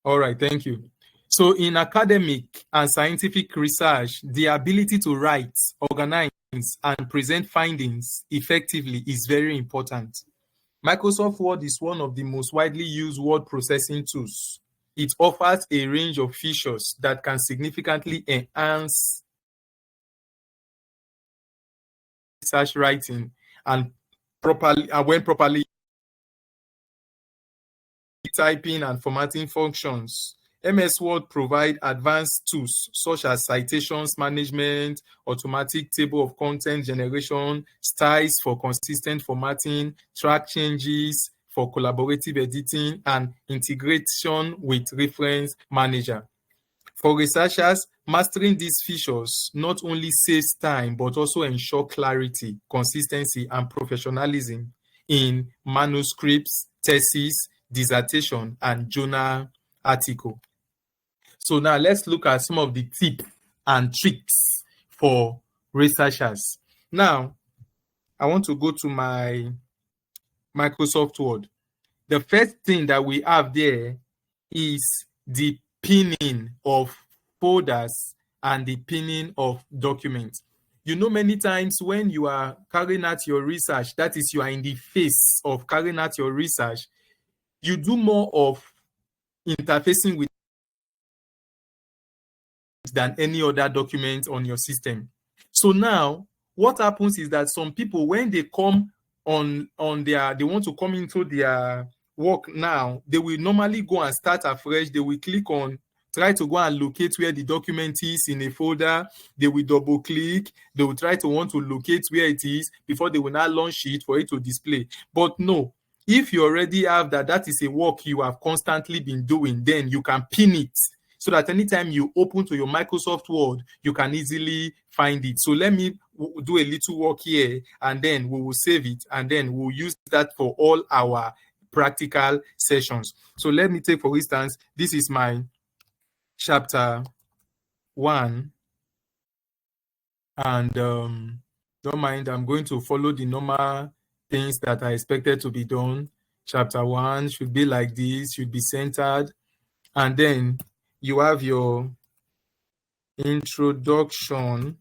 All right, thank you. So in academic and scientific research, the ability to write, organize, and present findings effectively is very important. Microsoft Word is one of the most widely used word processing tools. It offers a range of features that can significantly enhance research writing and when properly typing and formatting functions. MS Word provides advanced tools such as citations management, automatic table of content generation, styles for consistent formatting, track changes for collaborative editing, and integration with reference manager. For researchers, mastering these features not only saves time, but also ensures clarity, consistency, and professionalism in manuscripts, theses, dissertation, and journal article. So now let's look at some of the tips and tricks for researchers. Now, I want to go to my Microsoft Word. The first thing that we have there is the pinning of folders and the pinning of documents. You know, many times when you are carrying out your research, that is, you are in the phase of carrying out your research, you do more of interfacing with than any other document on your system. So now, what happens is that some people, when they come they want to come into their work now, they will normally go and start afresh. They will try to go and locate where the document is in a folder. They will double click. They will try to want to locate where it is before they will now launch it for it to display. But no, if you already have that is a work you have constantly been doing, then you can pin it so that anytime you open to your Microsoft Word, you can easily find it. So let me do a little work here, and then we will save it, and then we'll use that for all our practical sessions. So let me take, for instance, this is my chapter 1, and don't mind, I'm going to follow the normal things that are expected to be done. Chapter 1 should be like this, should be centered, and then you have your introduction,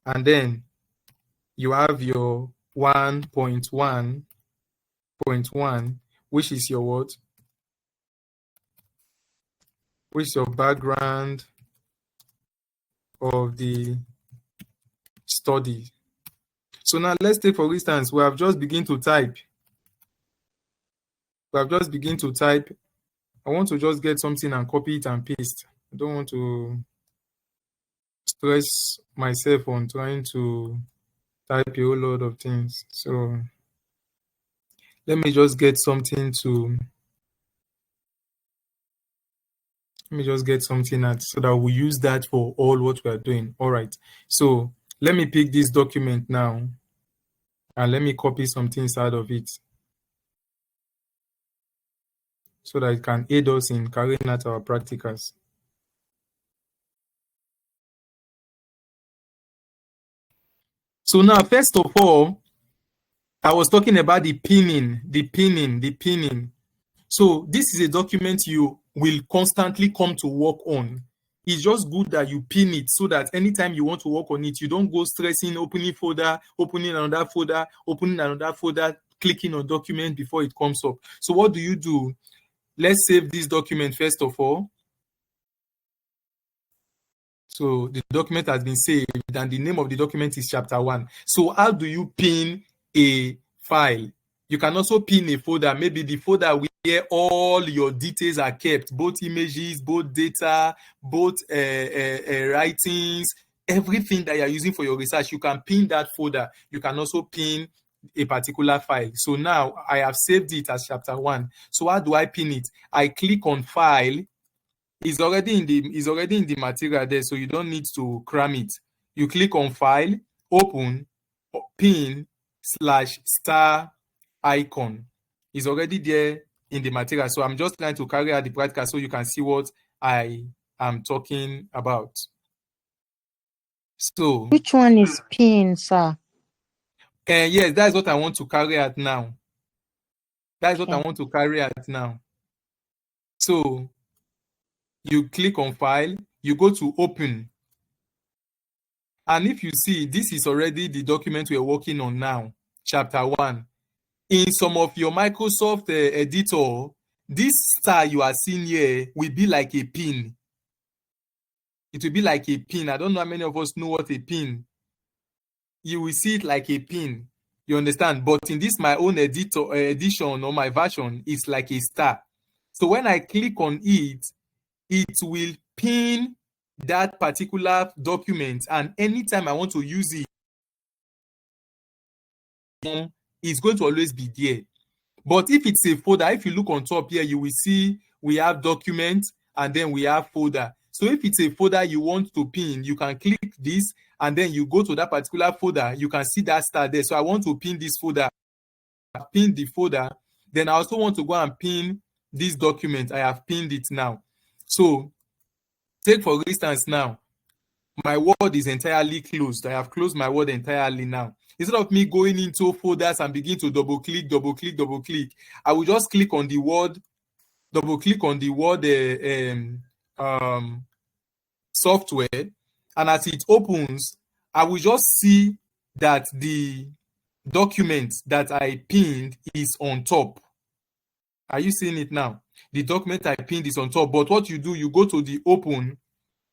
and then you have your 1.1.1, which is your what? Which is your background of the study. So now let's take, for instance, we have just begun to type. I want to just get something and copy it and paste. I don't want to stress myself on trying to type a whole lot of things. So let me just get something out so that we use that for all what we are doing. All right. So let me pick this document now and let me copy some things out of it so that it can aid us in carrying out our practicals. So now, first of all, I was talking about the pinning. So this is a document you will constantly come to work on. It's just good that you pin it so that anytime you want to work on it, you don't go stressing, opening another folder, clicking on document before it comes up. So what do? Let's save this document first of all. So the document has been saved and the name of the document is chapter 1. So how do you pin a file? You can also pin a folder, maybe the folder where all your details are kept, both images, both data, both writings, everything that you're using for your research. You can pin that folder. You can also pin a particular file. So now I have saved it as chapter 1. So how do I pin it? I click on file. It's already in the material there, so you don't need to cram it. You click on file, open, pin /* icon. It's already there in the material. So I'm just trying to carry out the practical so you can see what I am talking about. So which one is pin, sir? Yes, that's what I want to carry out now. That's what I want to carry out now. So you click on file, you go to open. And if you see, this is already the document we're working on now, chapter 1. In some of your Microsoft editor, this star you are seeing here will be like a pin. It will be like a pin. I don't know how many of us know what a pin. You will see it like a pin. You understand? But in this, my own edition or my version, it's like a star. So when I click on it, it will pin that particular document, and anytime I want to use it, it's going to always be there. But if it's a folder, if you look on top here, you will see we have document and then we have folder. So if it's a folder you want to pin, you can click this and then you go to that particular folder. You can see that star there. So I want to pin this folder. Pin the folder. Then I also want to go and pin this document. I have pinned it now. So take for instance now, my Word is entirely closed. I have closed my Word entirely now. Instead of me going into folders and begin to double click, I will just click on the word, double click on the word software, and as it opens, I will just see that the document that I pinned is on top. Are you seeing it now? The document I pinned is on top, but what you do, you go to the open.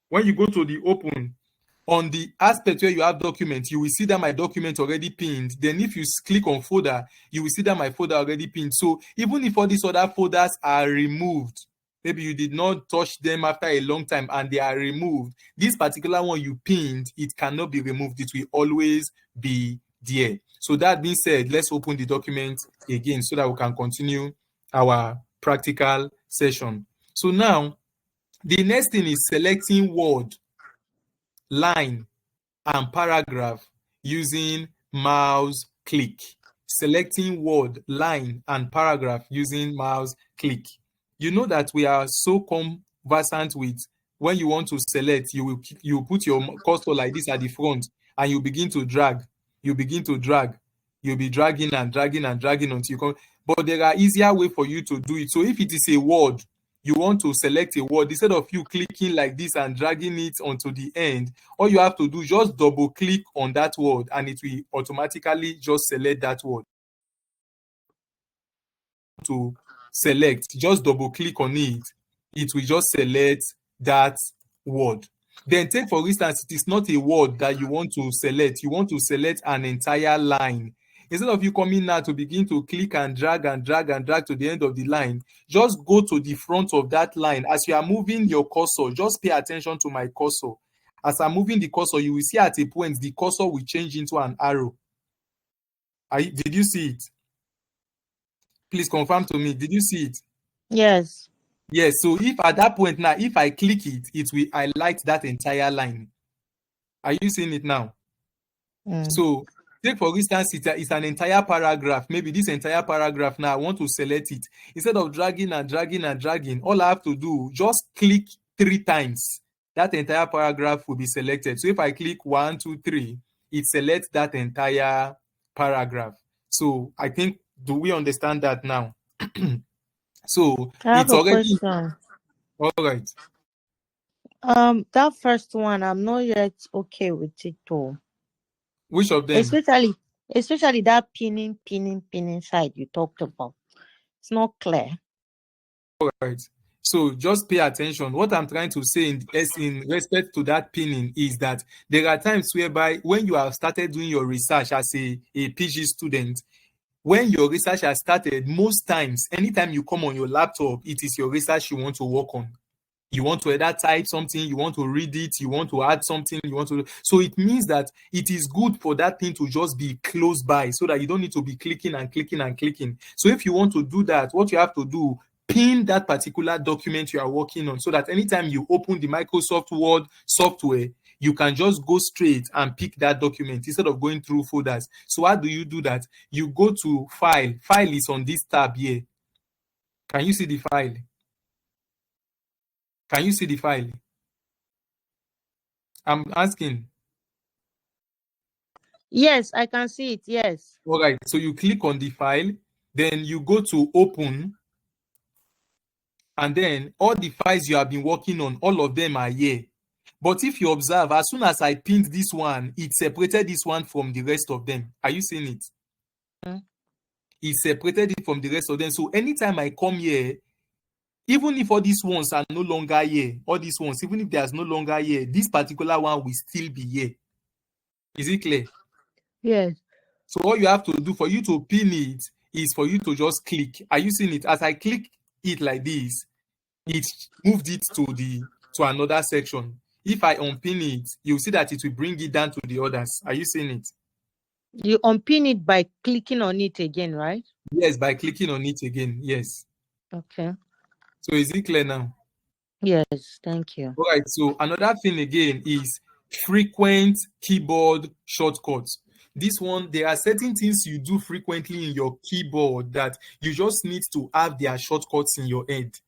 When you go to the open, on the aspect where you have documents, you will see that my document already pinned. Then if you click on folder, you will see that my folder already pinned. So even if all these other folders are removed, maybe you did not touch them after a long time and they are removed, this particular one you pinned, it cannot be removed. It will always be there. So that being said, let's open the document again so that we can continue our practical session. So now, the next thing is selecting word, line, and paragraph using mouse click. Selecting word, line, and paragraph using mouse click. You know that we are so conversant with when you want to select, you put your cursor like this at the front and you begin to drag. You begin to drag. You'll be dragging and dragging and dragging until you come. But there are easier way for you to do it. So if it is a word, you want to select a word, instead of you clicking like this and dragging it onto the end, all you have to do, just double click on that word and it will automatically just select that word. To select, just double click on it, it will just select that word. Then take for instance, it is not a word that you want to select, you want to select an entire line. Instead of you coming now to begin to click and drag and drag and drag to the end of the line, just go to the front of that line. As you are moving your cursor, just pay attention to my cursor. As I'm moving the cursor, you will see at a point the cursor will change into an arrow. Did you see it? Please confirm to me. Did you see it? Yes. Yes. So if at that point now, if I click it, it will highlight that entire line. Are you seeing it now? So take for instance, it's an entire paragraph. Maybe this entire paragraph now, I want to select it. Instead of dragging and dragging and dragging, all I have to do, just click 3 times. That entire paragraph will be selected. So if I click 1, 2, 3, it selects that entire paragraph. So I think, do we understand that now? So I have it's a already question. all right. That first one, I'm not yet okay with it though. Which of them? Especially that pinning side you talked about. It's not clear. All right. So just pay attention. What I'm trying to say in respect to that pinning is that there are times whereby when you have started doing your research as a PG student, when your research has started, most times, anytime you come on your laptop, it is your research you want to work on. You want to either type something, you want to read it, you want to add something, you want to. So it means that it is good for that thing to just be close by so that you don't need to be clicking and clicking and clicking. So if you want to do that, what you have to do, pin that particular document you are working on so that anytime you open the Microsoft Word software, you can just go straight and pick that document instead of going through folders. So how do you do that? You go to File. File is on this tab here. Can you see the file? Can you see the file? I'm asking. Yes, I can see it. Yes. All right. So you click on the file, then you go to Open, and then all the files you have been working on, all of them are here. But if you observe, as soon as I pinned this one, it separated this one from the rest of them. Are you seeing it? It separated it from the rest of them. So anytime I come here, even if all these ones are no longer here, all these ones, even if there's no longer here, this particular one will still be here. Is it clear? Yes. So all you have to do for you to pin it is for you to just click. Are you seeing it? As I click it like this, it moved it to another section. If I unpin it, you'll see that it will bring it down to the others. Are you seeing it? You unpin it by clicking on it again, right? Yes, by clicking on it again. Yes. Okay. So is it clear now? Yes, thank you. All right. So another thing again is frequent keyboard shortcuts. This one, there are certain things you do frequently in your keyboard that you just need to have their shortcuts in your head.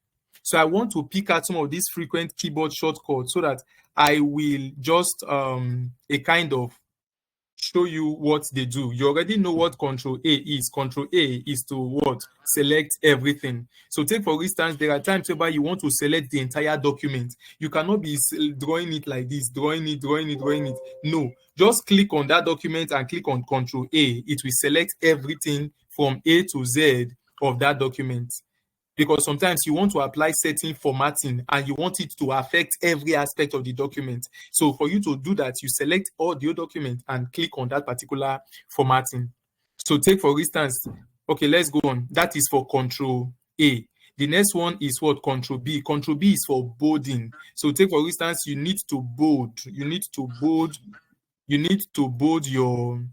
So I want to pick out some of these frequent keyboard shortcuts so that I will just a kind of show you what they do. You already know what Control A is. Control A is to what? Select everything. So take for instance, there are times whereby you want to select the entire document. You cannot be drawing it like this, drawing it. No, just click on that document and click on Control A. It will select everything from A to Z of that document. Because sometimes you want to apply certain formatting and you want it to affect every aspect of the document. So for you to do that, you select all the document and click on that particular formatting. So take for instance, okay, let's go on. That is for Control A. The next one is what? Control B. Control B is for bolding. So take for instance, you need to bold your,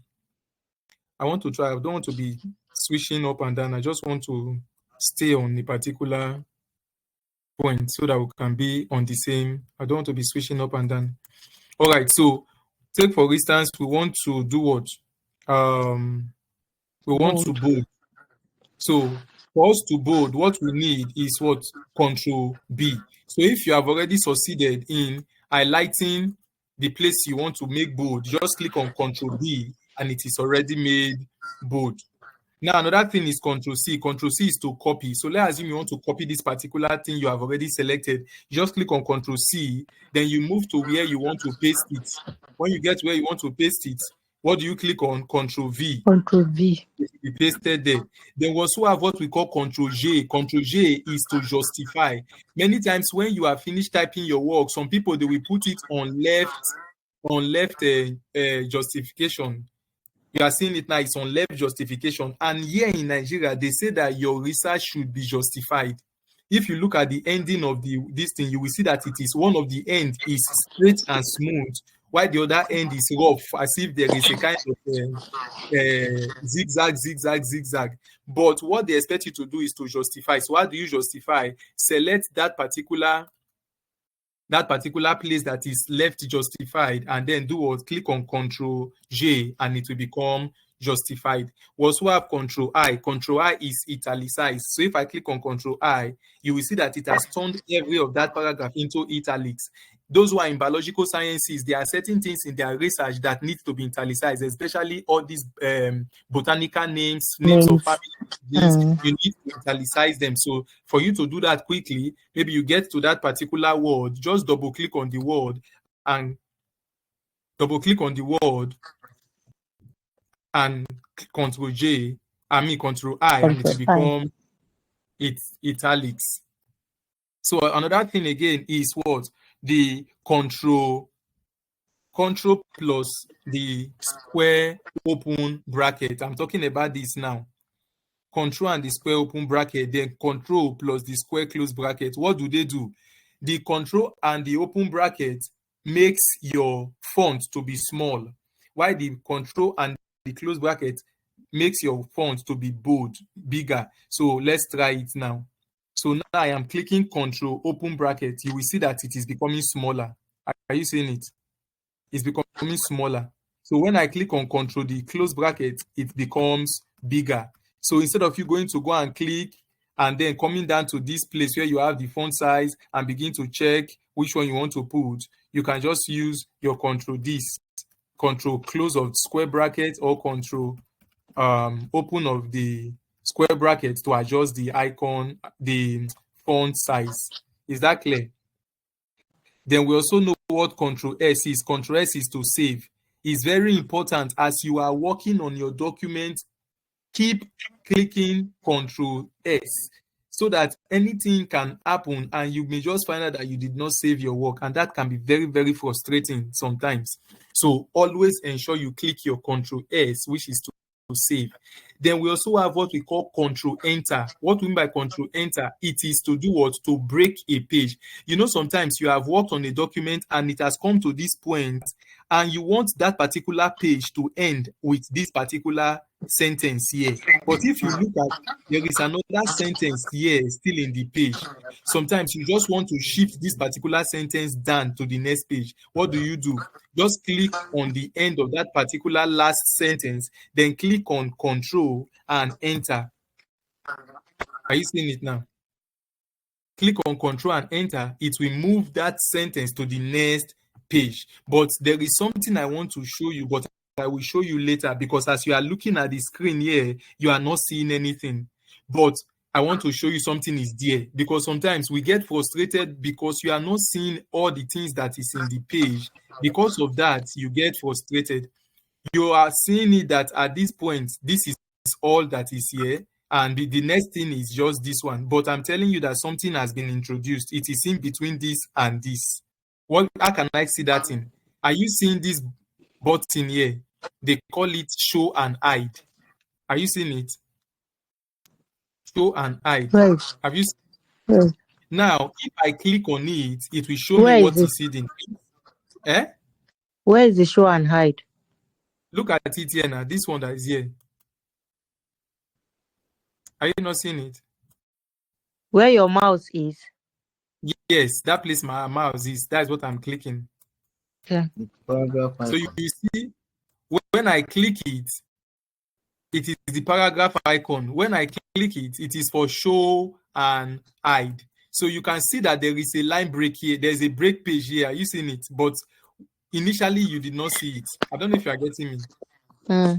I want to try, I don't want to be switching up and down. I just want to stay on a particular point so that we can be on the same. I don't want to be switching up and down. All right, so take for instance, we want to do what? We want to bold. So for us to bold, what we need is what? Control B. So if you have already succeeded in highlighting the place you want to make bold, just click on Control B and it is already made bold. Now, another thing is Control C. Control C is to copy. So let's assume you want to copy this particular thing you have already selected. You just click on Control C, then you move to where you want to paste it. When you get where you want to paste it, what do you click on? Control V. Control V. It will be pasted there. Then we also have what we call Control J. Control J is to justify. Many times when you are finished typing your work, some people, they will put it on left justification. You are seeing it now, it's on left justification. And here in Nigeria, they say that your research should be justified. If you look at the ending of this thing, you will see that it is one of the end is straight and smooth, while the other end is rough, as if there is a kind of zigzag. But what they expect you to do is to justify. So how do you justify? Select that particular place that is left justified, and then do what? Click on Control J and it will become justified. We also have Control I. Control I is italicized. So if I click on Control I, you will see that it has turned every of that paragraph into italics. Those who are in biological sciences, there are certain things in their research that need to be italicized, especially all these botanical names of family. You need to italicize them. So for you to do that quickly, maybe you get to that particular word, just double click on the word and Control I, and it will become italics. So another thing again is what? The control plus the square open bracket. I'm talking about this now. Control and the square open bracket, then control plus the square close bracket. What do? The control and the open bracket makes your font to be small, while the control and the close bracket makes your font to be bold, bigger. So let's try it now. So now I am clicking control open bracket. You will see that it is becoming smaller. Are you seeing it? It's becoming smaller. So when I click on control the close bracket, it becomes bigger. So instead of you going to go and click and then coming down to this place where you have the font size and begin to check which one you want to put, you can just use your control close of square bracket or control open of the square bracket to adjust the icon, the font size. Is that clear? Then we also know what Control S is. Control S is to save. It's very important as you are working on your document, keep clicking Control S so that anything can happen and you may just find out that you did not save your work, and that can be very, very frustrating sometimes. So always ensure you click your Control S, which is to save. Then we also have what we call Control Enter. What we mean by Control Enter? It is to do what? To break a page. You know, sometimes you have worked on a document and it has come to this point and you want that particular page to end with this particular sentence here. But if you look at, there is another sentence here still in the page. Sometimes you just want to shift this particular sentence down to the next page. What do? Just click on the end of that particular last sentence, then click on Control and Enter. Are you seeing it now? Click on Control and Enter. It will move that sentence to the next page. But there is something I want to show you, but I will show you later, because as you are looking at the screen here, you are not seeing anything. But I want to show you something is there, because sometimes we get frustrated because you are not seeing all the things that is in the page. Because of that, you get frustrated. You are seeing it that at this point, this is all that is here, and the next thing is just this one. But I'm telling you that something has been introduced. It is in between this and this. How can I see that in? Are you seeing this button here? They call it show and hide. Are you seeing it? Show and hide. Right. Have you seen it? Right. Now, if I click on it, it will show Where me is what it? is hidden. Eh? Where is the show and hide? Look at it here now. This one that is here. Are you not seeing it? Where your mouse is? Yes, that place my mouse is. That's what I'm clicking. Okay. Paragraph So you icon. see, when I click it, it is the paragraph icon. When I click it, it is for show and hide. So you can see that there is a line break here. There's a break page here. Are you seeing it? But initially, you did not see it. I don't know if you are getting me.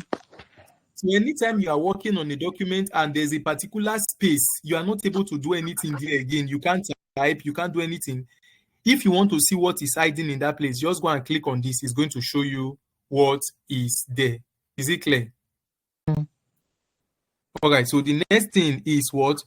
So anytime you are working on a document and there's a particular space, you are not able to do anything there again. You can't type, you can't do anything. If you want to see what is hiding in that place, just go and click on this. It's going to show you what is there. Is it clear? All right, so the next thing is what?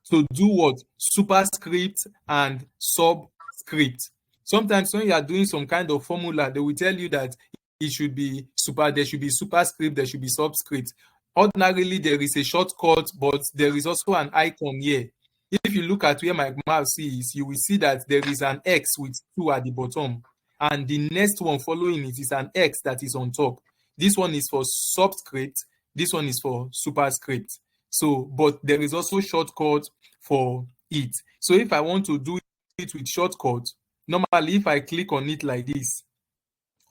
To do what? Superscript and subscript. Sometimes when you are doing some kind of formula, they will tell you that it should be there should be superscript, there should be subscript. Ordinarily, there is a shortcut, but there is also an icon here. If you look at where my mouse is, you will see that there is an X with 2 at the bottom. And the next one following it is an X that is on top. This one is for subscript. This one is for superscript. So, but there is also shortcut for it. So if I want to do it with shortcut, normally if I click on it like this,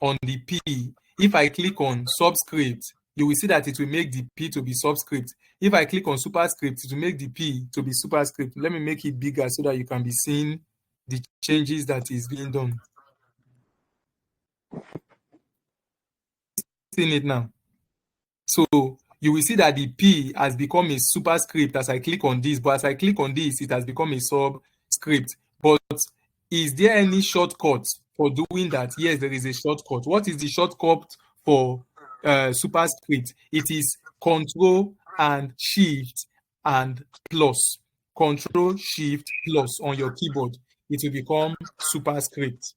on the P, if I click on subscript, you will see that it will make the P to be subscript. If I click on superscript, it will make the P to be superscript. Let me make it bigger so that you can be seeing the changes that is being done. Seeing it now. So you will see that the P has become a superscript as I click on this, but as I click on this, it has become a subscript. But is there any shortcut for doing that? Yes, there is a shortcut. What is the shortcut for superscript? It is Control and Shift and plus. Control Shift plus on your keyboard, it will become superscript.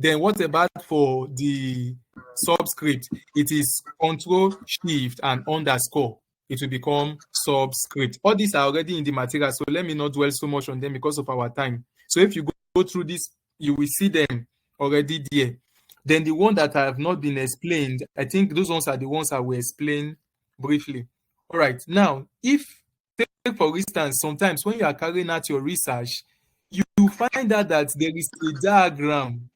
Then what about for the subscript? It is Control Shift and underscore. It will become subscript. All these are already in the material, so let me not dwell so much on them because of our time. So if you go through this, you will see them already there. Then the one that have not been explained, I think those ones are the ones I will explain briefly. All right. Now, if, take for instance, sometimes when you are carrying out your research, you find out that there is a diagram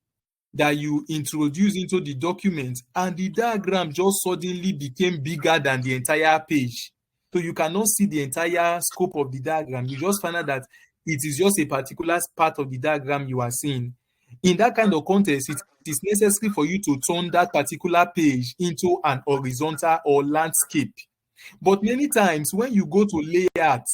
that you introduce into the document, and the diagram just suddenly became bigger than the entire page. So you cannot see the entire scope of the diagram. You just find out that it is just a particular part of the diagram you are seeing. In that kind of context, it is necessary for you to turn that particular page into an horizontal or landscape. But many times when you go to layout,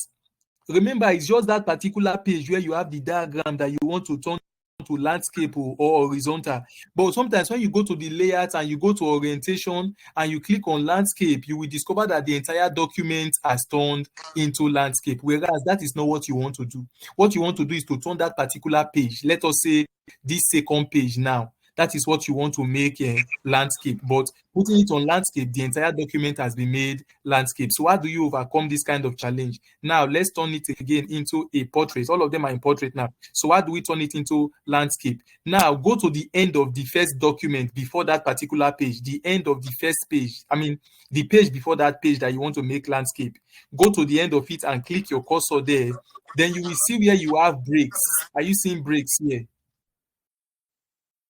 remember, it's just that particular page where you have the diagram that you want to turn to landscape or horizontal. But sometimes when you go to the layout and you go to orientation and you click on landscape, you will discover that the entire document has turned into landscape, whereas that is not what you want to do. What you want to do is to turn that particular page, let us say this second page now, that is what you want to make a landscape. But putting it on landscape, the entire document has been made landscape. So how do you overcome this kind of challenge? Now, let's turn it again into a portrait. All of them are in portrait now. So how do we turn it into landscape? Now, go to the end of the first document before that particular page, the end of the first page. I mean, the page before that page that you want to make landscape. Go to the end of it and click your cursor there. Then you will see where you have breaks. Are you seeing breaks here?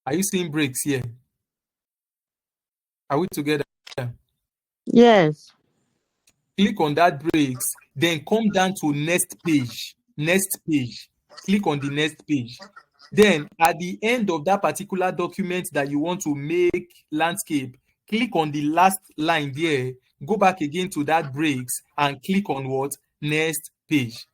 Are you seeing breaks here? Are we together? Yes. Click on that breaks, then come down to next page. Next page. Click on the next page. Then at the end of that particular document that you want to make landscape, click on the last line there. Go back again to that breaks and click on what? Next page.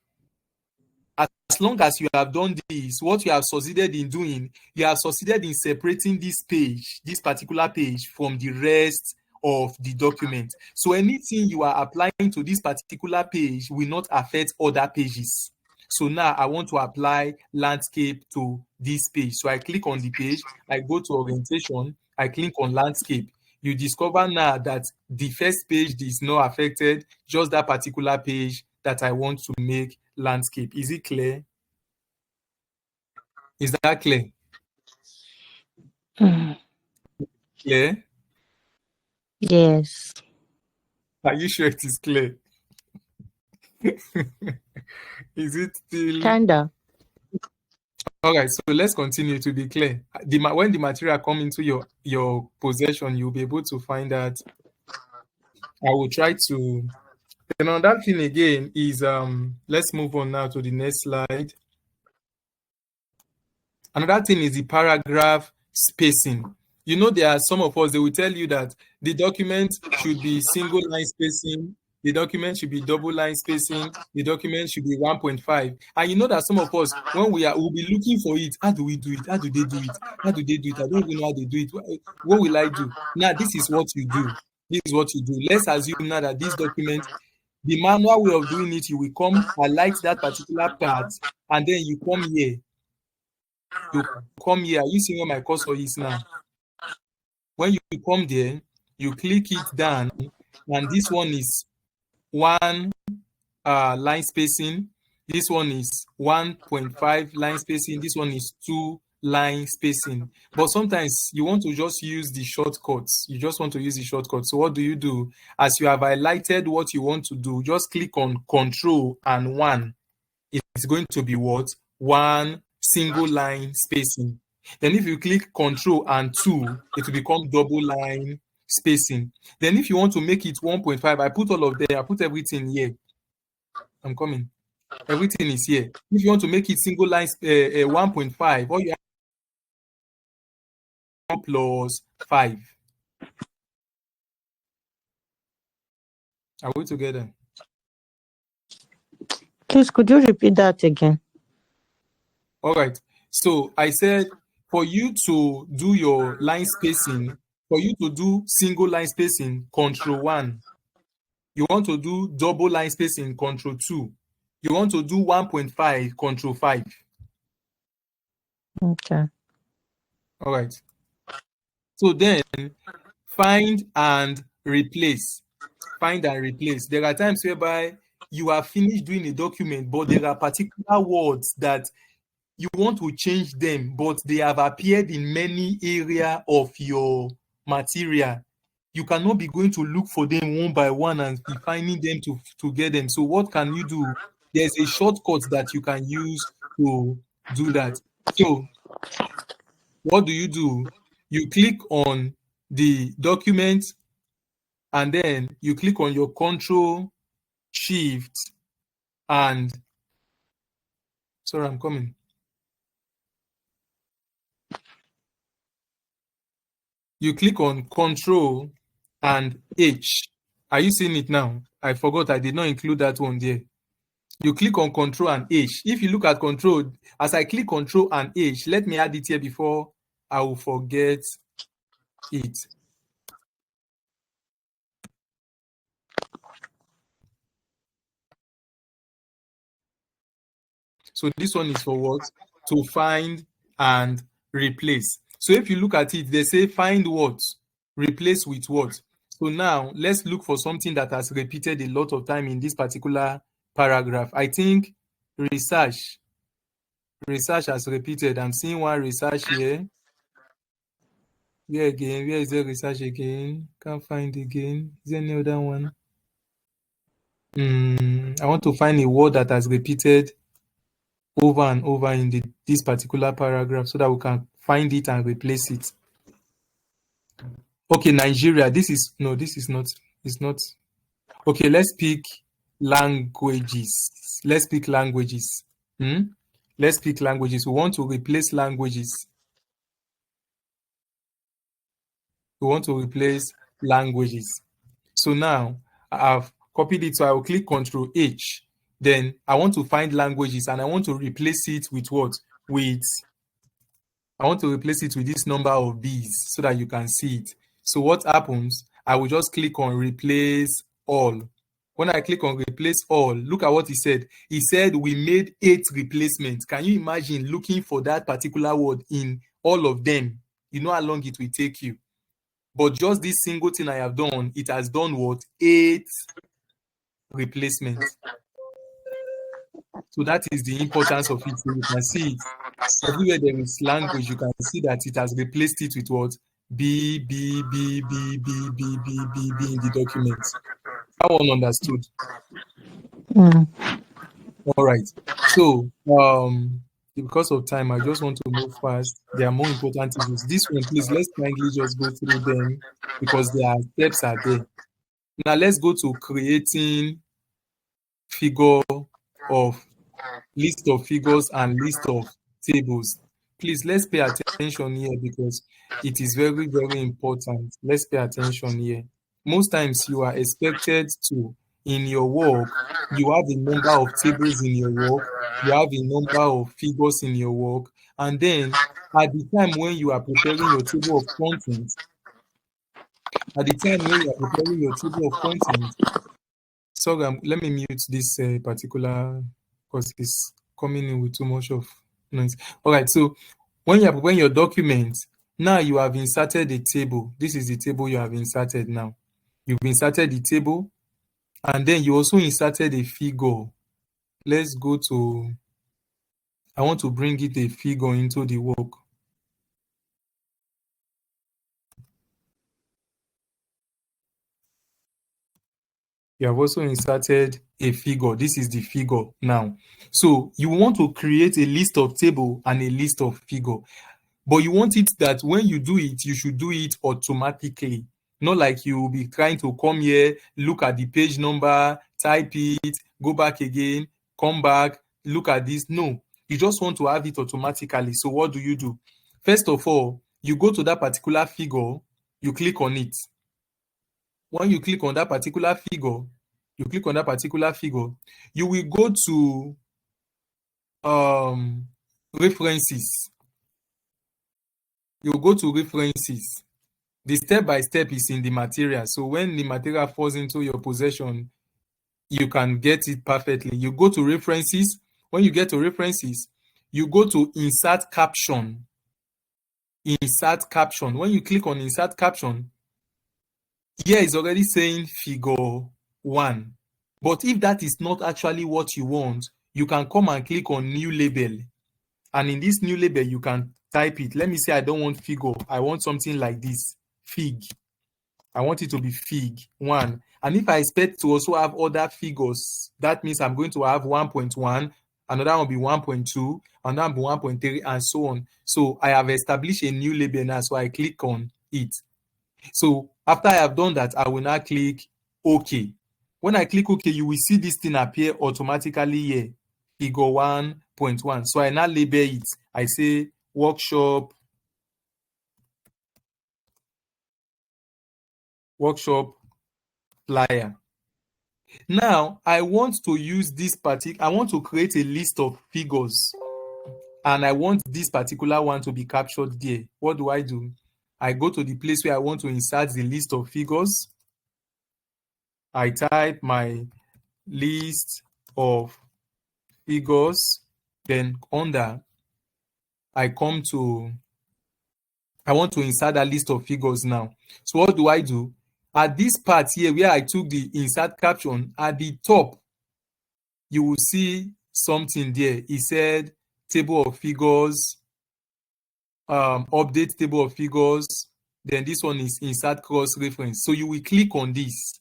As long as you have done this, what you have succeeded in doing, you have succeeded in separating this page, this particular page, from the rest of the document. So anything you are applying to this particular page will not affect other pages. So now I want to apply landscape to this page. So I click on the page, I go to orientation, I click on landscape. You discover now that the first page is not affected, just that particular page that I want to make landscape. Is it clear? Is that clear? Clear? Yes. Are you sure it is clear? Is it still? Kinda. All right, so let's continue to be clear. When the material come into your possession, you'll be able to find that. I will try to. And another thing again is, let's move on now to the next slide. Another thing is the paragraph spacing. You know, there are some of us, they will tell you that the document should be single line spacing, the document should be double line spacing, the document should be 1.5. And you know that some of us, when we'll be looking for it, how do we do it? How do they do it? How do they do it? I don't even know how they do it. What will I do? Now, this is what you do. This is what you do. Let's assume now that this document, the manual way of doing it, you will come, highlight that particular part, and then you come here. You come here. Are you seeing where my cursor is now? When you come there, you click it down, and this one is 1 line spacing. This one is 1.5 line spacing. This one is 2 line spacing. But sometimes you want to just use the shortcuts. You just want to use the shortcuts. So what do? As you have highlighted what you want to do, just click on Control and 1. It's going to be what? 1 single line spacing. Then if you click Control and 2, it will become double line spacing. Then if you want to make it 1.5, I put all of them, I put everything here. I'm coming. Everything is here. If you want to make it single line 1.5, all you have plus 5. Are we together? Please, could you repeat that again? All right. So I said, for you to do your line spacing, for you to do single line spacing, Control 1. You want to do double line spacing, Control 2. you want to do 1.5, Control 5. Okay. All right. So then find and replace. Find and replace. There are times whereby you are finished doing a document, but there are particular words that you want to change them, but they have appeared in many areas of your material. You cannot be going to look for them one by one and be finding them to get them. So what can you do? There's a shortcut that you can use to do that. So what do? You click on the document and then you click on your Control Shift and sorry, I'm coming. You click on Control and H. Are you seeing it now? I forgot I did not include that one there. You click on Control and H. If you look at Control, as I click Control and H, let me add it here before I will forget it. So this one is for what? To find and replace. So if you look at it, they say find what? Replace with what? So now let's look for something that has repeated a lot of time in this particular paragraph. I think research has repeated. I'm seeing one research here. Where again? Where is the research again? Can't find again. Is there any other one? I want to find a word that has repeated over and over in this particular paragraph so that we can find it and replace it. Okay, Nigeria. This is not. It's not. Okay, let's pick languages. Let's pick languages. Let's pick languages. We want to replace languages. We want to replace languages. So now I've copied it. So I will click Control H. Then I want to find languages and I want to replace it with what? I want to replace it with this number of B's so that you can see it. So what happens? I will just click on Replace All. When I click on Replace All, look at what he said. He said we made 8 replacements. Can you imagine looking for that particular word in all of them? You know how long it will take you. But just this single thing I have done, it has done what? 8 replacements. So that is the importance of it. So you can see it. Everywhere there is language, you can see that it has replaced it with what? B, B, B, B, B, B, B, B, B in the document. That one understood. All right. So, because of time, I just want to move fast. There are more important issues. This one, please, let's kindly just go through them because their steps are there. Now, let's go to creating figure of list of figures and list of tables. Please, let's pay attention here because it is very, very important. Let's pay attention here. Most times you are expected to, in your work, you have a number of tables in your work, you have a number of figures in your work, and then at the time when you are preparing your table of contents, sorry, let me mute this particular because it's coming in with too much of noise. All right, so when you are preparing your document, now you have inserted a table. This is the table you have inserted now. You've inserted the table, and then you also inserted a figure. Let's go to, I want to bring it a figure into the work. You have also inserted a figure. This is the figure now. So you want to create a list of table and a list of figure. But you want it that when you do it, you should do it automatically. Not like you will be trying to come here, look at the page number, type it, go back again, come back, look at this. No, you just want to have it automatically. So what do? First of all, you go to that particular figure, you click on it. When you click on that particular figure, you will go to references. You go to references. The step by step is in the material. So when the material falls into your possession, you can get it perfectly. You go to references. When you get to references, you go to insert caption. Insert caption. When you click on insert caption, here is already saying figure 1. But if that is not actually what you want, you can come and click on new label. And in this new label, you can type it. Let me say I don't want figure. I want something like this. Fig. I want it to be fig 1. And if I expect to also have other figures, that means I'm going to have 1.1, another one will be 1.2, another one will be 1.3, and so on. So I have established a new label now, so I click on it. So after I have done that, I will now click OK. When I click OK, you will see this thing appear automatically here, figure 1.1. So I now label it. I say workshop flyer. Now I want to use this I want to create a list of figures, and I want this particular one to be captured there. What do? I go to the place where I want to insert the list of figures. I type my list of figures, then under I want to insert a list of figures now. So what do? At this part here where I took the insert caption, at the top, you will see something there. It said table of figures, update table of figures. Then this one is insert cross reference. So you will click on this.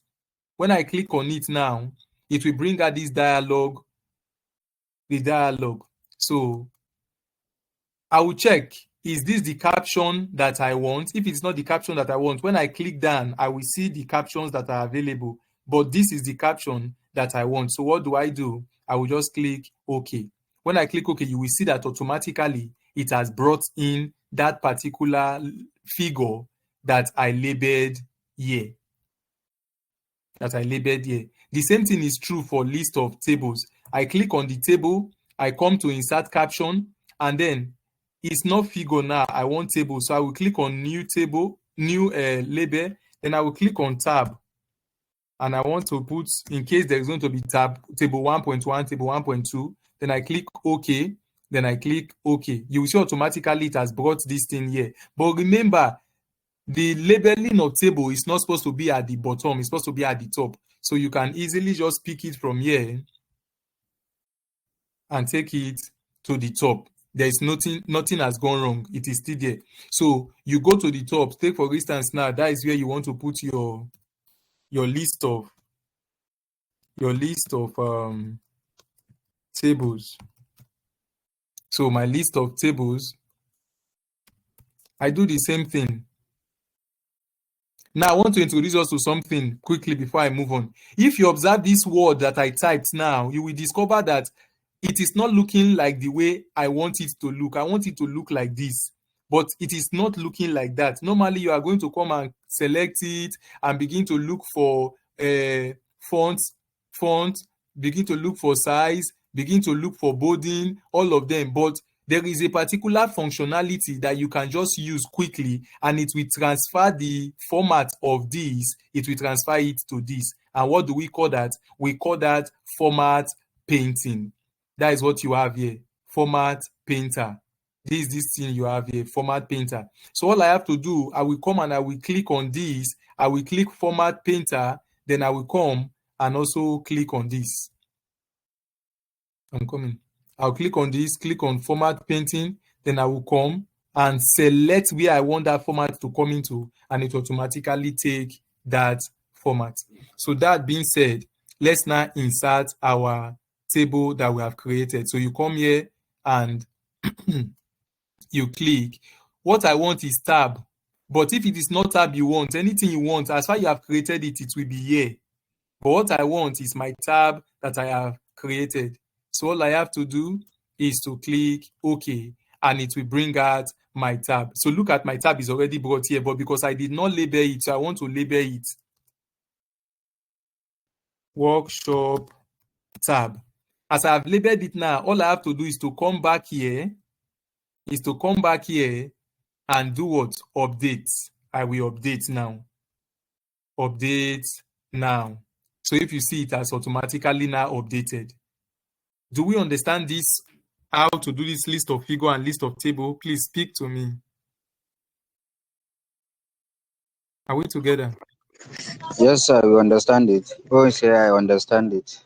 When I click on it now, it will bring out this dialog, the dialog. So I will check, is this the caption that I want? If it's not the caption that I want, when I click down, I will see the captions that are available. But this is the caption that I want. So what do? I will just click OK. When I click OK, you will see that automatically it has brought in that particular figure that I labeled here. The same thing is true for list of tables. I click on the table, I come to insert caption, and then it's not figure now. I want table. So I will click on new table, new label. Then I will click on tab. And I want to put, in case there's going to be tab, table 1.1, table 1.2. Then I click OK. Then I click OK. You will see automatically it has brought this thing here. But remember, the labeling of table is not supposed to be at the bottom. It's supposed to be at the top. So you can easily just pick it from here and take it to the top. There is nothing has gone wrong. It is still there. So you go to the top. Take for instance now, that is where you want to put your list of tables. So my list of tables, I do the same thing. Now I want to introduce us to something quickly before I move on. If you observe this word that I typed now, you will discover that it is not looking like the way I want it to look. I want it to look like this, but it is not looking like that. Normally, you are going to come and select it and begin to look for font, begin to look for size, begin to look for bolding, all of them. But there is a particular functionality that you can just use quickly, and it will transfer the format of this. It will transfer it to this. And what do we call that? We call that format painting. That is what you have here, format painter. This thing you have here, format painter. So all I have to do, I will come and I will click on this. I will click format painter. Then I will come and also click on this. I'm coming. I'll click on this, click on format painting. Then I will come and select where I want that format to come into, and it automatically take that format. So that being said, let's now insert our table that we have created. So you come here and you click. What I want is tab. But if it is not tab you want, anything you want, as far as you have created it, it will be here. But what I want is my tab that I have created. So all I have to do is to click OK, and it will bring out my tab. So look at my tab is already brought here, but because I did not label it, so I want to label it. Workshop tab. As I have labeled it now, all I have to do is to come back here, and do what? Update. I will update now. Update now. So if you see, it has automatically now updated. Do we understand this? How to do this list of figure and list of table? Please speak to me. Are we together? Yes, sir, we understand it. Oh, say I understand it.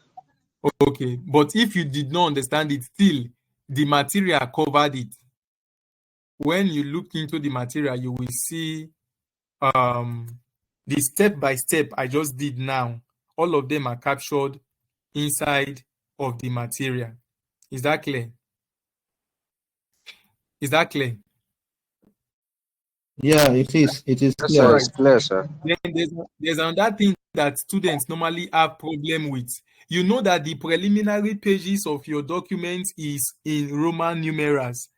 Okay, but if you did not understand it, still the material covered it. When you look into the material, you will see the step by step I just did now. All of them are captured inside of the material. Is that clear? Is that clear? Yeah, it is. It is Yes, clear. sir, it's clear, sir. Then there's another thing that students normally have problem with. You know that the preliminary pages of your document is in Roman numerals,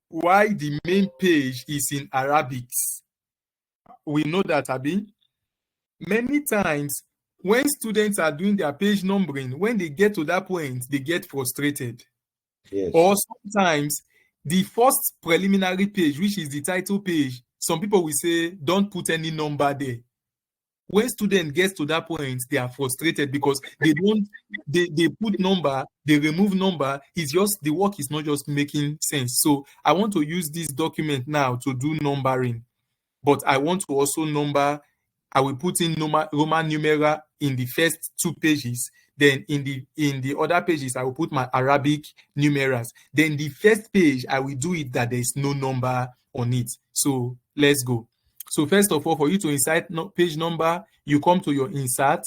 while the main page is in Arabics. We know that, Abi. Many times, when students are doing their page numbering, when they get to that point, they get frustrated. Yes. Or sometimes, the first preliminary page, which is the title page, some people will say, don't put any number there. When student gets to that point, they are frustrated because they put number, they remove number. It's just, the work is not just making sense. So I want to use this document now to do numbering, but I want to also number. I will put in Roman numeral in the first 2 pages. Then in the other pages, I will put my Arabic numerals. Then the first page, I will do it that there is no number on it. So let's go. So first of all, for you to insert page number, you come to your insert,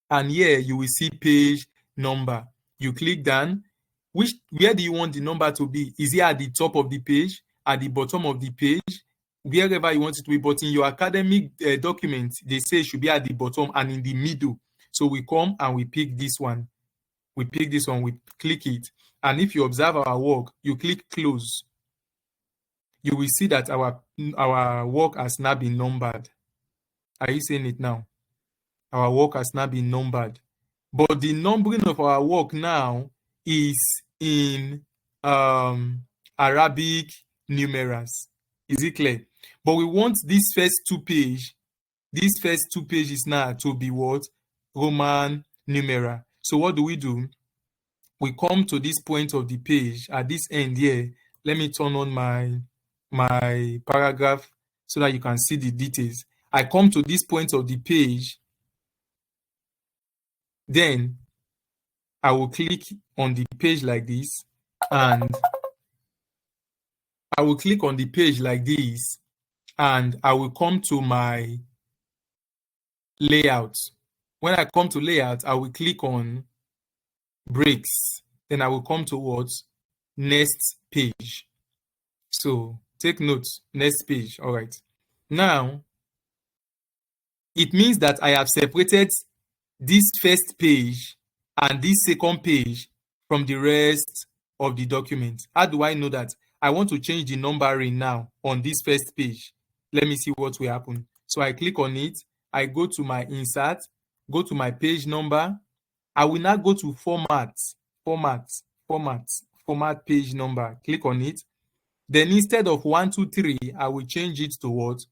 and here you will see page number. You click down. Where do you want the number to be? Is it at the top of the page, at the bottom of the page, wherever you want it to be? But in your academic document, they say it should be at the bottom and in the middle. So we come and we pick this one. We pick this one, we click it. And if you observe our work, you click close. You will see that our work has now been numbered. Are you seeing it now? Our work has now been numbered. But the numbering of our work now is in Arabic numerals. Is it clear? But we want this first 2 pages now to be what? Roman numeral. So what do? We come to this point of the page at this end here. Let me turn on my paragraph so that you can see the details. I come to this point of the page. Then I will click on the page like this, and I will click on the page like this, and I will come to my layout. When I come to layout, I will click on breaks. Then I will come to what? Next page. So take notes, next page. All right. Now, it means that I have separated this first page and this second page from the rest of the document. How do I know that? I want to change the numbering now on this first page. Let me see what will happen. So I click on it. I go to my insert, go to my page number. I will now go to format page number. Click on it. Then instead of 1, 2, 3, I will change it to what?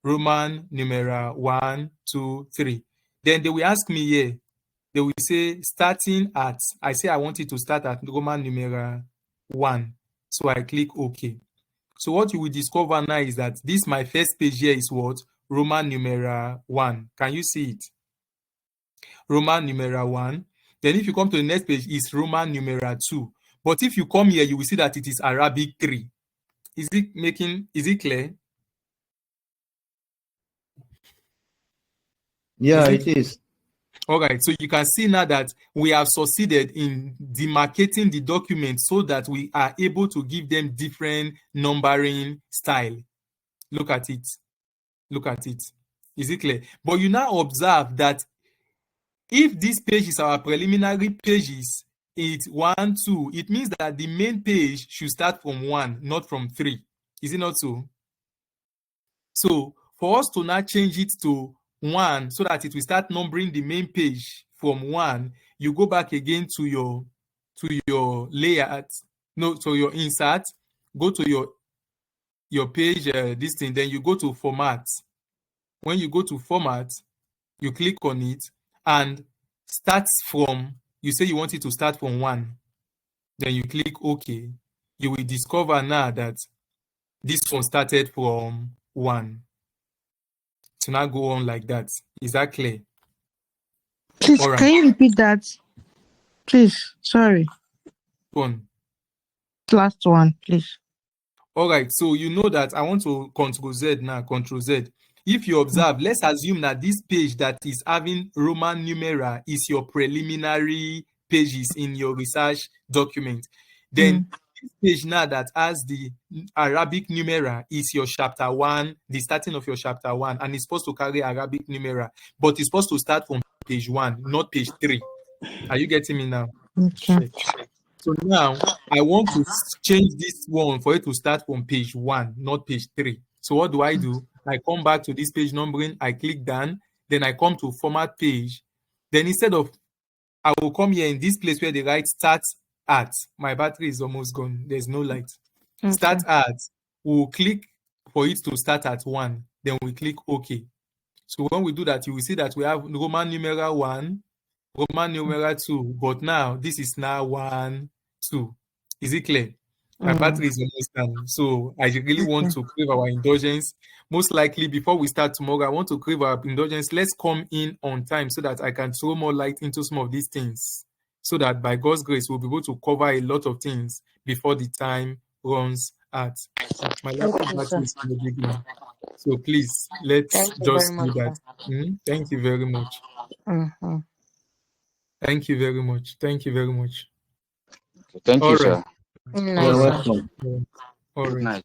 Roman numeral 1, 2, 3. Then they will ask me here. They will say starting at. I say I want it to start at Roman numeral 1. So I click OK. So what you will discover now is that this my first page here is what? Roman numeral 1. Can you see it? Roman numeral 1. Then if you come to the next page, it's Roman numeral 2. But if you come here, you will see that it is Arabic 3. Is it clear? Yeah, it is. All right, so you can see now that we have succeeded in demarcating the document so that we are able to give them different numbering style. Look at it. Look at it. Is it clear? But you now observe that if this page is our preliminary pages, it's 1, 2, it means that the main page should start from 1, not from 3. Is it not so? So for us to now change it to 1 so that it will start numbering the main page from 1, you go back again to your layout, to your insert, go to your page, this thing, then you go to format. When you go to format, you click on it, and starts from, you say you want it to start from 1, then you click OK, you will discover now that this one started from 1. To now go on like that. Is that clear? Please, All right. can you repeat that? Please, sorry. One. Last one, please. All right, so you know that I want to Control Z now, Control Z. If you observe, let's assume that this page that is having Roman numeral is your preliminary pages in your research document. Then this page now that has the Arabic numeral is your chapter 1, the starting of your chapter 1, and it's supposed to carry Arabic numeral, but it's supposed to start from page 1, not page 3. Are you getting me now? Okay. So now I want to change this one for it to start from page 1, not page 3. So what do? I come back to this page numbering, I click done, then I come to format page. Then instead of, I will come here in this place where they write start at. My battery is almost gone. There's no light. Okay. Start at. We'll click for it to start at 1. Then we click OK. So when we do that, you will see that we have Roman numeral 1, Roman numeral 2, but now this is now 1, 2. Is it clear? My battery is almost done. So I really want to crave our indulgence. Most likely, before we start tomorrow, I want to crave our indulgence. Let's come in on time so that I can throw more light into some of these things. So that by God's grace, we'll be able to cover a lot of things before the time runs out. My laptop battery is beginning. So please, let's just do that. Thank you very much. Thank you very much. Thank you very much. Thank you, All sir. right. You're welcome. All Good right. night.